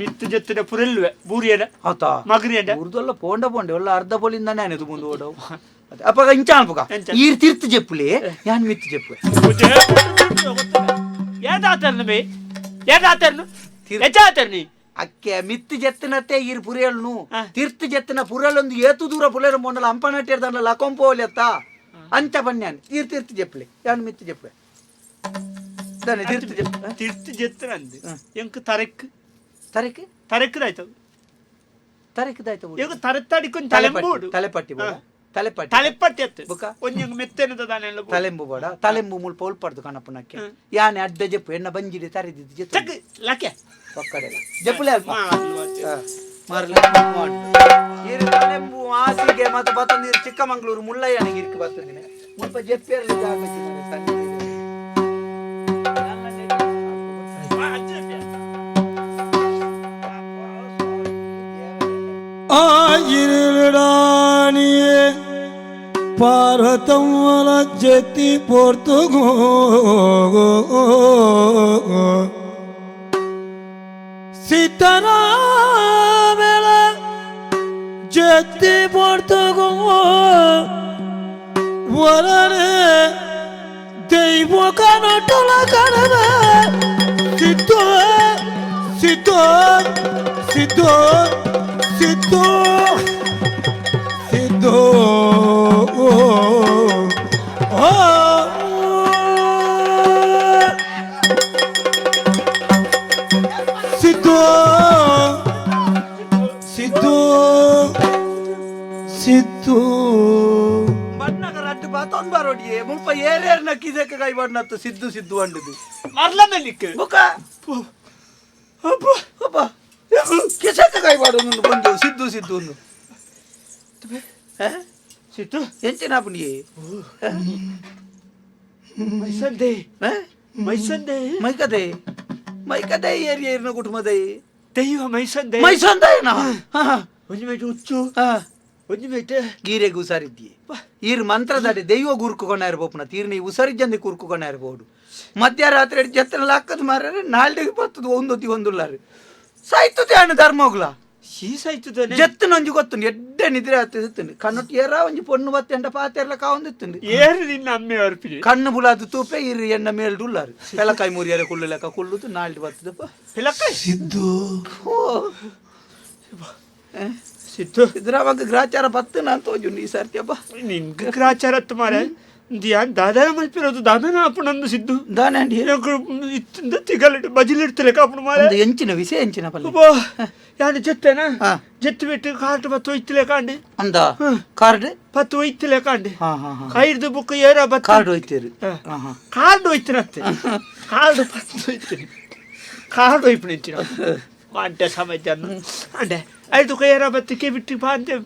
Speaker 4: ಮಿತ್ತು ಜತ್ತಿನ ಪುರಲ್ವೆ ಬೂರಿಯನ
Speaker 3: ಆತಾ
Speaker 4: ಮಗರಿಯನ
Speaker 3: ಊರ್ದಲ್ಲ ಪೋಂಡೆ ಒಲ್ಲ ಅರ್ಧ ಬೋಲಿಂದಾನೆ ಆನೆದು ಮುಂದೆ ಓಡವು ಅಪ್ಪಾಗ ಇಂಚ ಅನ್ಪಗ ಈರ್ ತೀರ್ತು ಜಪ್ಪುಲೆ ಯಾನ್ ಮಿತ್ತು ಜಪ್ಪುವೆ ಅಕ್ಕೆ ಮಿತ್ತು ಜತ್ತಿನತ್ತೆ ಈರ್ ಪುರಿಯಲ್ನು ತೀರ್ತು ಜತ್ತಿನ ಪುರಲೊಂದು ಏತು ದೂರ ಪುಲೇರ ಮೊಂಡಲ ಅಂಪನಟ್ಟಿರ್ದಲ್ಲ ಲಕೊಂಪೋಲಿ ಅತ್ತ ಅಂಚ ಬನ್ಯಾನ್ ತೀರ್ತು ಜಪ್ಪಲೆ ಯಾನ್ ಮಿತ್ತು ಜಪ್ಪುವೆ
Speaker 4: ತೀರ್ತು ಜತ್ತಿನ ಅಂದೆ ಎಂಕ್ ತರಕ್ ದಾಯ್ತವು ತರತ್ತಾಡಿಕೊಂಡು
Speaker 3: ತಲೆಪಟ್ಟಿ
Speaker 4: ತಲೆಪಟ್ಟಿ
Speaker 3: ತಲೆಂಬು ಬೋಡ ತಲೆಂಬು ಮುಲ್ಪ ಉಳ್ಪಡ್ದು ಕಣಪ್ಪನಕ್ಕೆ ಯಾನೆ ಅಡ್ಡ ಜಪ್ಪು ಎಣ್ಣ ಬಂಜಿಡಿ ತರಿದಿದ್ದು ಜಪ್ಪುಲೆ ತಲೆಂಬು ಆಸಿಗೆ ಮತ್ತೆ ಬತ್ತೊಂದು ಚಿಕ್ಕಮಂಗ್ಳೂರು ಮುಳ್ಳಯ್ಯನಿಗೆ ಇರ್ಕ ಬರ್ತದಿನ ಮುಲ್ಪ ಜಪ್ಪೇರ್ಲಿ
Speaker 5: ఆగిరిడానియే పార్వతం వల జెత్తి పోర్తుగో సీతారామేళ జెత్తి పోర్తుగో వలనే దైవ కనటల కనవే సిద్ధో సిద్ధో సిద్ధో సిద్ధో సిద్ధో సిద్ధో సిద్ధో సిద్ధో
Speaker 3: ಬಣ್ಣಗ ರಟ್ಟು ಬಾತೊಂದು ಬಾರೋಡಿಯೇ ಮುಲ್ಪ ಏರೇರ್ ನಕ್ಕಿದಕ್ಕೆ ಕೈ ಬಣ್ಣತ್ತು ಸಿದ್ದು ಸಿದ್ದು ಅಂಡುದು
Speaker 4: ಮರ್ಲನಲ್ಲಿಕ್ಕೆ
Speaker 3: ಬುಕ್ಕ ಅಪ್ಪ ಕಿಸಕ್ಕೆ ಕೈ ಬಾಡೋದು ಬಂದು ಸಿದ್ದು ಸಿದ್ದು
Speaker 4: ಸಿದ್ದು
Speaker 3: ಎಂಚಿನ ಪುಣಿಯೇ
Speaker 4: ಮೈಸಂದೆ ಮೈಸಂದೆ
Speaker 3: ಮೈಕದೆ ಮೈಕದೆ ಏರಿಯರ್ನ ಕುಟುಂಬದೇ
Speaker 4: ದೈವ ಮೈಸಂದೆ
Speaker 3: ಮೈಸಂದೇನಾ
Speaker 4: ಒಂದು ಮೇಟು ಹುಚ್ಚು ಒಂದು ಮೇಟೆ
Speaker 3: ಗೀರೆಗೆ ಉಸಾರಿದ್ದೀಯೆ ಈರ್ ಮಂತ್ರದಾಡಿ ದೈವ ಗುರುಕುಕೊಂಡ ಇರ್ಬೋಪುನ ತೀರ್ನಿ ಉಸರಿಜಂದಿ ಕುರ್ಕುಕೊಂಡ ಇರ್ಬೋದು ಮಧ್ಯರಾತ್ರಿ ಜತ್ತನೆಲ್ಲ ಹಾಕದ್ ಮಾರ್ರೆ ನಾಲ್ಡೆಗೆ ಬರ್ತದ ಒಂದೊತ್ತಿ ಒಂದುಲ್ಲಾರಿ ಸಾಯ್ತದೆ ಅಣ್ಣ ಧರ್ಮ ಹೋಗ್ಲಾ
Speaker 4: ಶೀಸಾಯ್ತದೆ
Speaker 3: ಜತ್ತು ನೊಂಜಿ ಗೊತ್ತುಂಡು ಎಡ್ಡೆ ನಿದ್ರೆ ಆಗ್ತದಿತ್ತುಂಡು ಕಣ್ಣೊಟ್ಟು ಏರ ಒಂಜಿ ಪೊಣ್ಣು ಬತ್ತೆಂಡ ಪಾತೆರ್ಲ ಕಾವಂದಿತ್ತುಂಡು
Speaker 4: ಏರು ನಿನ್ನ ಅಮ್ಮೆ ಅರ್ಪಿದೆ
Speaker 3: ಕಣ್ಣು ಬುಲಾದು ತೂಪೆ ಇರು ಎಣ್ಣ ಮೇಲ್ಡು ಉಲ್ಲಾರು ಬೆಳಕಾಯಿ ಮೂರಿಯಾರ ಕುಳ್ಳು ಲೆಕ್ಕ ಕುಳ್ಳುದು ನಾಲ್ಡು ಬರ್ತದಪ್ಪ
Speaker 4: ಬೆಳಕಾಯಿ
Speaker 1: ಸಿದ್ದು
Speaker 3: ಓ
Speaker 4: ಸಿದ್ದು
Speaker 3: ಇದ್ರಾವಾಗ ಗ್ರಾಚಾರ ಬತ್ತನ ಅಂತ ಹೋಜುಂಡು ಈ ಸರ್ತಿಯಪ್ಪ
Speaker 4: ನಿನ್ಗೆ ಗ್ರಾಚಾರತ್ತು ಮಾರೆ ಯಾನ್ ದಾದಾನ ಮಲ್ಪಿರೋದು ದಾದನ ಅಪ್ಪನಂದು ಸಿದ್ದು
Speaker 3: ದಾನೆ ಅಂಡಿ
Speaker 4: ಇತ್ತಿಂದ ತಿಗಲಿಟ್ಟು ಬಜಿಲಿಡ್ತಲೆ ಕಾಪುನು ಮಾರೆ
Speaker 3: ಒಂದು ಎಂಚಿನ ವಿಷಯ ಎಂಚಿನ ಪಲ್ಲೆ
Speaker 4: ಯಾನು ಜೆತ್ತೇನ
Speaker 3: ಹಾ.
Speaker 4: ಜೆತ್ತು ಬಿಟ್ಟು ಕಾರ್ಡ್ ಪತ್ತು ಒಯ್ತಿಲೆ ಕಾಂಡೆ
Speaker 3: ಅಂದ ಕಾರ್ಡ್
Speaker 4: ಪತ್ತು ಒಯ್ತಿಲೆ ಕಾಂಡೆ
Speaker 3: ಹಾ ಹಾ ಹಾ
Speaker 4: ಕೈಡ್ದು ಬುಕ್ ಏರ ಬತ್ತ
Speaker 3: ಕಾರ್ಡ್ ಹೋಯ್ತೀರಿ ಹಾ ಹಾ
Speaker 4: ಕಾರ್ಡ್ ಒಯ್ತಿನತ್ತೆ ಕಾರ್ಡ್ ಪತ್ತು ಒಯ್ತೀನಿ ಕಾರ್ಡ್ ಒಯ್ಪಿನಿಂಚಿನ ಮಾಂಟೆ ಸಮಯ ಅಂಡೆ ಐದು ಕೈಯರ ಬತ್ತಿಗೆ ಬಿಟ್ಟು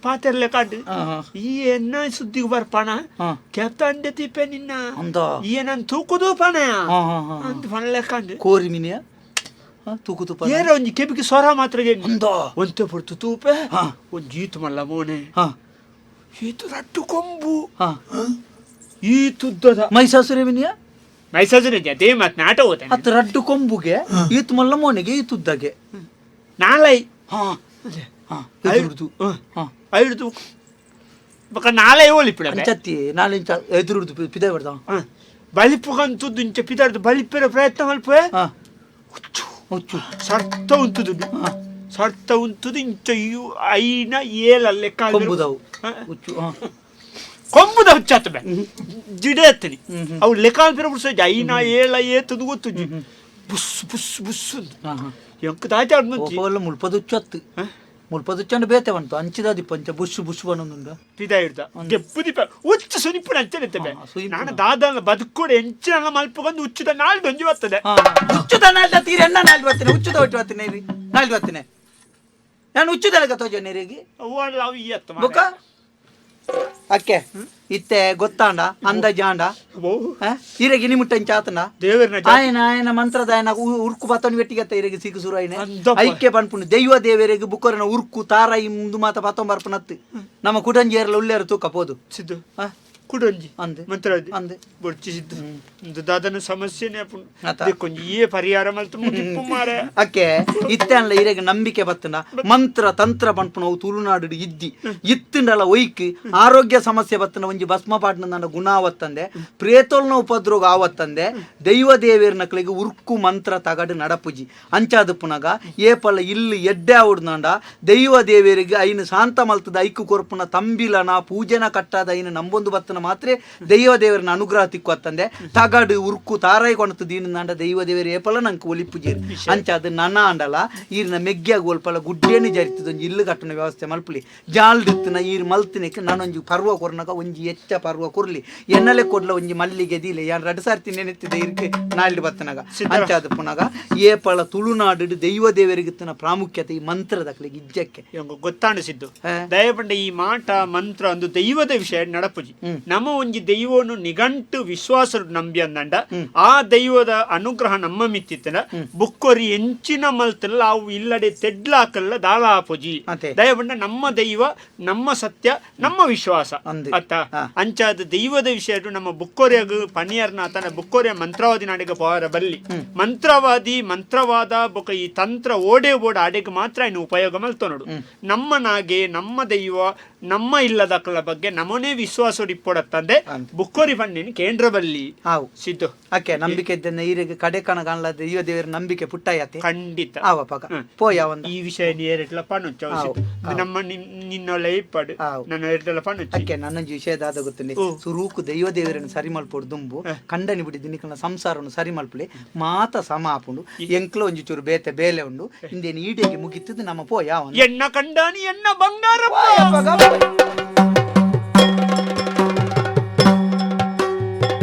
Speaker 4: ಪಾತೆರ್ಲೆ ಕಾಂಡು
Speaker 3: ಹಾ ಹಾ
Speaker 4: ಈ ಎನ್ನ ಸುದ್ದಿಗೆ ಬರ್ಪಣ
Speaker 3: ಹಾ
Speaker 4: ಕೆಪ್ತ ಅಂಡೆ ತಿಪ್ಪೆ ನಿನ್ನ
Speaker 3: ಅಂದ
Speaker 4: ಈ ನನ್ ತೂಕುದು ಪಣ
Speaker 3: ಹಾ ಹಾ ಹಾ
Speaker 4: ಅಂತ ಪಣಲೆ ಕಾಂಡು
Speaker 3: ಕೋರಿ ಮಿನಿಯ ತೂಕು ತುಪ್ಪ
Speaker 4: ಏರ ಒಂಜಿ ಕೆಬಿಗೆ ಸ್ವರ ಮಾತ್ರ
Speaker 3: ಅಂದ
Speaker 4: ಒಂತೆ ಪಡ್ತು ತೂಪೆ
Speaker 3: ಹಾ
Speaker 4: ಒಂಜಿ ಈತು ಮಲ್ಲ ಮೋನೆ
Speaker 3: ಹಾ
Speaker 4: ಈತು ರಟ್ಟು ಕೊಂಬು
Speaker 3: ಹಾ
Speaker 4: ಈತುದ್ದದ
Speaker 3: ಮೈಸಾಸುರೆ ಮಿನಿಯ
Speaker 4: ಮೈಸೂರಿನ ಅದೇ ಮಾತು ನಾಟ ಹೋತೆ
Speaker 3: ಹತ್ತು ರಡ್ಡು ಕೊಂಬುಗೆ ಈತ್ ಮಲ್ಲ ಮೋನೆಗೆ ಈತುದ್ದಗೆ
Speaker 4: ನಾಲೈ
Speaker 3: ಹಾ ಹಾ ಎದುರುದು ಹಾ
Speaker 4: ಐದು ಬಕ ನಾಲೈ ಓಲಿಪಿಡ
Speaker 3: ಅಂಚತ್ತಿ ನಾಳೆ ಎದುರುದು ಪಿದೆ ಬರ್ದ
Speaker 4: ಬಲಿಪುಗಂತದ್ದು ಇಂಚ ಪಿದಾರ್ದು ಬಲಿಪಿರ ಪ್ರಯತ್ನ ಮಲ್ಪೆ
Speaker 3: ಹಾ
Speaker 4: ಹುಚ್ಚು
Speaker 3: ಹುಚ್ಚು
Speaker 4: ಸರ್ತ ಉಂತುದು
Speaker 3: ಹಾ
Speaker 4: ಸರ್ತ ಉಂತುದು ಇಂಚ ಐನ ಏಲಲ್ಲೇ
Speaker 3: ಕೊಂಬುದವು ಹುಚ್ಚು ಹಾ
Speaker 4: ಕೊಂಬುದ ಹುಚ್ಚಾತ ಬೇ ಜಿಡೆ ಹತ್ತನಿ ಅವು ಲೆಕ್ಕಾಲ್ ಪಿರ ಬಿಡ್ಸ ಐನ ಏಳ ಏತದು ಗೊತ್ತು ಬುಸ್ ಬುಸ್ ಬುಸ್
Speaker 3: ಹಾ ಹಾ
Speaker 4: ಎಂಕ ತಾಜಾಡ್ ಮುಂಚಿ
Speaker 3: ಒಲ್ಲ ಮುಲ್ಪದುಚ್ಚು ಹತ್ತು ಮುಲ್ಪದುಚ್ಚಂಡು ಬೇತೆ ಬಂತು ಅಂಚಿದಾದಿ ಪಂಚ ಬುಷ್ ಬುಷ್ ಬನ್ನೊಂದುಂಡ
Speaker 4: ಪಿದ ಹಿಡ್ದ ಗೆಪ್ಪು ದೀಪ ಉಚ್ಚು ಸುನಿಪುಣ ಅಂಚನೆತ್ತಬೆ
Speaker 3: ಸುನಿಪುಣ.
Speaker 4: ನಾನು ದಾದನ ಬದುಕೋಡೆ ಎಂಚಿನ ಮಲ್ಪಗೊಂದು ಉಚ್ಚುದ ನಾಳೆ ದೊಂಜಿ ಬರ್ತದೆ
Speaker 3: ಹುಚ್ಚುದ ನಾಲ್ದ ತೀರಿ ಎಣ್ಣ ನಾಲ್ದು ಬರ್ತೀನಿ ಹುಚ್ಚುದ ಒಟ್ಟು ಬರ್ತೀನಿ ನೀರಿ ನಾಲ್ದು ಬರ್ತೀನಿ ನಾನು ಹುಚ್ಚುದಲ್ಲ ತೋಜ ನೀರಿಗೆ
Speaker 4: ಅವ್ವಲ್ಲ ಅವು ಈ ಅತ್ತ
Speaker 3: ಬೊಕ್ಕ ಅಕ್ಕೆ ಇತ್ತೆ ಗೊತ್ತಾಂಡ ಅಂದ ಜಾಂಡ ಈರೆಗೆ ನಿಮುಟ್ಟಂಚ ಆತನ
Speaker 4: ದೇವರನ
Speaker 3: ಆಯನ ಆಯನ ಮಂತ್ರದ ಆಯನ ಉರ್ಕು ಬತ್ತನ ವೆಟ್ಟಿಗತ್ತ ಈರೆಗೆ ಸಿಗು ಸುರು ಆಯ್ನೆ
Speaker 4: ಅಂದಪ್ಪ.
Speaker 3: ಐಕ್ಯ ಪನ್ಪುಂಡು ದೈವ ದೇವರಿಗೆ ಬುಕ್ಕರನ ಉರ್ಕು ತಾರಾಯಿ ಮುಂದು ಮಾತ ಪತ್ತೊಂಬರ್ಪನತ್ತು ನಮ್ಮ ಕುಟಂಜಿಯರ್ಲ ಉಳ್ಳೇರು ತೂಕ ಪೋದು
Speaker 4: ಸಿದ್ದು
Speaker 3: ಹಾ
Speaker 4: ಕುಡೊಂಜಿ
Speaker 3: ಅಂದೆ
Speaker 4: ಮಂತ್ರ
Speaker 3: ಅಂದೆ
Speaker 4: ಬೊಡ್ಚಿ ಸಿದ್ದು ಒಂದು ದಾದನ ಸಮಸ್ಯೆನೇ ಅಪ್ಪು
Speaker 3: ಆತ.
Speaker 4: ಕೊಂಜಿ ಏ ಪರಿಹಾರ ಮಲ್ತು ಮುಗಿಪ್ಪು ಮಾರೆ
Speaker 3: ಅಕ್ಕೆ ಇತ್ತೆ ಅನ್ಲ ಇರೆಗೆ ನಂಬಿಕೆ ಬತ್ತನ ಮಂತ್ರ ತಂತ್ರ ಪನ್ಪುನ ಅವು ತುಳುನಾಡು ಇದ್ದಿ ಇತ್ತಂಡಲ ಒಯ್ಕ್ ಆರೋಗ್ಯ ಸಮಸ್ಯೆ ಬತ್ತನ ಒಂಜಿ ಭಸ್ಮ ಪಾಟ್ನ ನನ್ನ ಗುಣ ಆವತ್ತಂದೆ ಪ್ರೇತೋಲ್ನ ಉಪದ್ರೋಗ ಆವತ್ತಂದೆ ದೈವ ದೇವೇರ್ನಕ್ಳಿಗೆ ಉರ್ಕು ಮಂತ್ರ ತಗಡು ನಡಪುಜಿ ಅಂಚಾದ ಪುನಗ ಏಪಲ ಇಲ್ಲಿ ಎಡ್ಡೆ ಆವುಡ್ನಂಡ ದೈವ ದೇವೇರಿಗೆ ಐನು ಶಾಂತ ಮಲ್ತದ ಐಕು ಕೊರ್ಪುನ ತಂಬಿಲನ ಪೂಜೆನ ಕಟ್ಟಾದ ಐನು ನಂಬೊಂದು ಬತ್ತನ ಮಾತ್ರ ದೈವ ದೇವರನ ಅನುಗ್ರಹ ತಿಕ್ಕು ಅತ್ತಂದೆ ತಗಡು ಉರ್ಕು ತಾರಾಯಿ ಕೊಣತು ದೀನಂಡ ದೈವ ದೇವರು ಏಪಲ ನಂಗೆ ಒಲಿಪುಜೇರಿ ಅಂಚಾದ ನನ್ನ ಅಂಡಲ ಈರಿನ ಮೆಗ್ಗಿಯಾಗ ಒಲ್ಪಲ ಗುಡ್ಡೇನು ಜರಿತದೊಂದು ಇಲ್ಲು ಕಟ್ಟಣ ವ್ಯವಸ್ಥೆ ಮಲ್ಪಲಿ ಜಾಲ್ದಿತ್ತನ ಈರು ಮಲ್ತಿನಕ್ಕೆ ನಾನೊಂಜಿ ಪರ್ವ ಕೊರ್ನಾಗ ಒಂಜಿ ಹೆಚ್ಚ ಪರ್ವ ಕೊರ್ಲಿ ಎನ್ನಲೆ ಕೊಡ್ಲ ಒಂಜಿ ಮಲ್ಲಿಗೆ ದೀಲೆ ಯಾರು ರಡ್ ಸಾರ್ತಿ ನೆನೆತ್ತಿದೆ ಇರ್ಕೆ ನಾಲ್ದು ಬತ್ತನಾಗ ಅಂಚಾದ ಪುನಗ ಏಪಲ ತುಳುನಾಡು ದೈವ ದೇವರಿಗಿತ್ತನ ಪ್ರಾಮುಖ್ಯತೆ ಈ ಮಂತ್ರದಕ್ಲಿಗೆ ಇಜ್ಜಕ್ಕೆ
Speaker 4: ಗೊತ್ತಾಣಿಸಿದ್ದು ದಯಪಂಡ ಈ ಮಾಟ ಮಂತ್ರ ಒಂದು ದೈವದ ವಿಷಯ ನಡಪುಜಿ ನಮ್ಮ ಒಂಜಿ ದೈವವನ್ನು ನಿಘಂಟು ವಿಶ್ವಾಸ ನಂಬಿ ಅಂದಂಡ ಆ ದೈವದ ಅನುಗ್ರಹ ನಮ್ಮ ಮಿತ್ತಿತ್ತನ ಬುಕ್ಕೊರಿ ಎಂಚಿನ ಮಲ್ತಲ್ಲ ಅವು ಇಲ್ಲಡೆ ತೆಡ್ಲಾಕಲ್ಲ ದಾಳಾಪುಜಿ ದಯವಂಡ ನಮ್ಮ ದೈವ ನಮ್ಮ ಸತ್ಯ ನಮ್ಮ ವಿಶ್ವಾಸ ಅತ್ತ ಅಂಚಾದ ದೈವದ ವಿಷಯ ನಮ್ಮ ಬುಕ್ಕೊರಿಯಾಗ ಪಣಿಯರ್ನಾಥನ ಬುಕ್ಕೊರಿಯ ಮಂತ್ರವಾದಿ ನಾಡಿಗೆ ಪವಾರ ಬಲ್ಲಿ ಮಂತ್ರವಾದ ಬೊಕ ಈ ತಂತ್ರ ಓಡೆ ಆಡೆಗೆ ಮಾತ್ರ ಇನ್ನು ಉಪಯೋಗ ಮಲ್ತ ನೋಡು ನಮ್ಮ ನಾಗೆ ನಮ್ಮ ದೈವ ನಮ್ಮ ಇಲ್ಲದಕ್ಕಳ ಬಗ್ಗೆ ನಮ್ಮನೇ ವಿಶ್ವಾಸ ಇಪ್ಪೊಡತ್ತಂದೆ ಬುಕ್ಕೋರಿ ಪಂಡಿನ ಕೇಂದ್ರ ಬಲ್ಲಿ ಸಿದ್ದು
Speaker 3: ಅಕ್ಕೆ ನಂಬಿಕೆ ಇದ್ದ ಈರಿಗೆ ಕಡೆ ಕಣ ಕಾಣಲ ದೈವ ದೇವರ ನಂಬಿಕೆ ಪುಟ್ಟಾಯತೆ
Speaker 4: ಖಂಡಿತ
Speaker 3: ಆವ ಪಕ ಪೋಯ
Speaker 4: ಈ ವಿಷಯ ನೀರೆಟ್ಲ ಪಣ್ಣು ನಮ್ಮ ನಿನ್ನೊಳ್ಳ ಇಪ್ಪಡು ನನ್ನ ಎಟ್ಲ ಪಣ್ಣು
Speaker 3: ಅಕ್ಕೆ ನನ್ನೊಂದು ವಿಷಯದಾದ ಗೊತ್ತಿಲ್ಲ ಸುರೂಕು ದೈವ ದೇವರನ್ನು ಸರಿ ಮಲ್ಪೋಡು ದುಂಬು ಕಂಡನಿ ಬಿಡಿ ದಿನಿಕನ ಸಂಸಾರವನ್ನು ಸರಿ ಮಲ್ಪಲಿ ಮಾತ ಸಮ ಆಪುಂಡು ಎಂಕ್ಲ ಒಂಜಿ ಚೂರು ಬೇತೆ ಬೇಲೆ ಉಂಡು ಇಂದೇನು ಈಡೆಗೆ ಮುಗಿತದ್ದು ನಮ್ಮ ಪೋಯ
Speaker 4: ಎಣ್ಣ ಕಂಡಾನಿ ಎಣ್ಣ ಬಂಗಾರ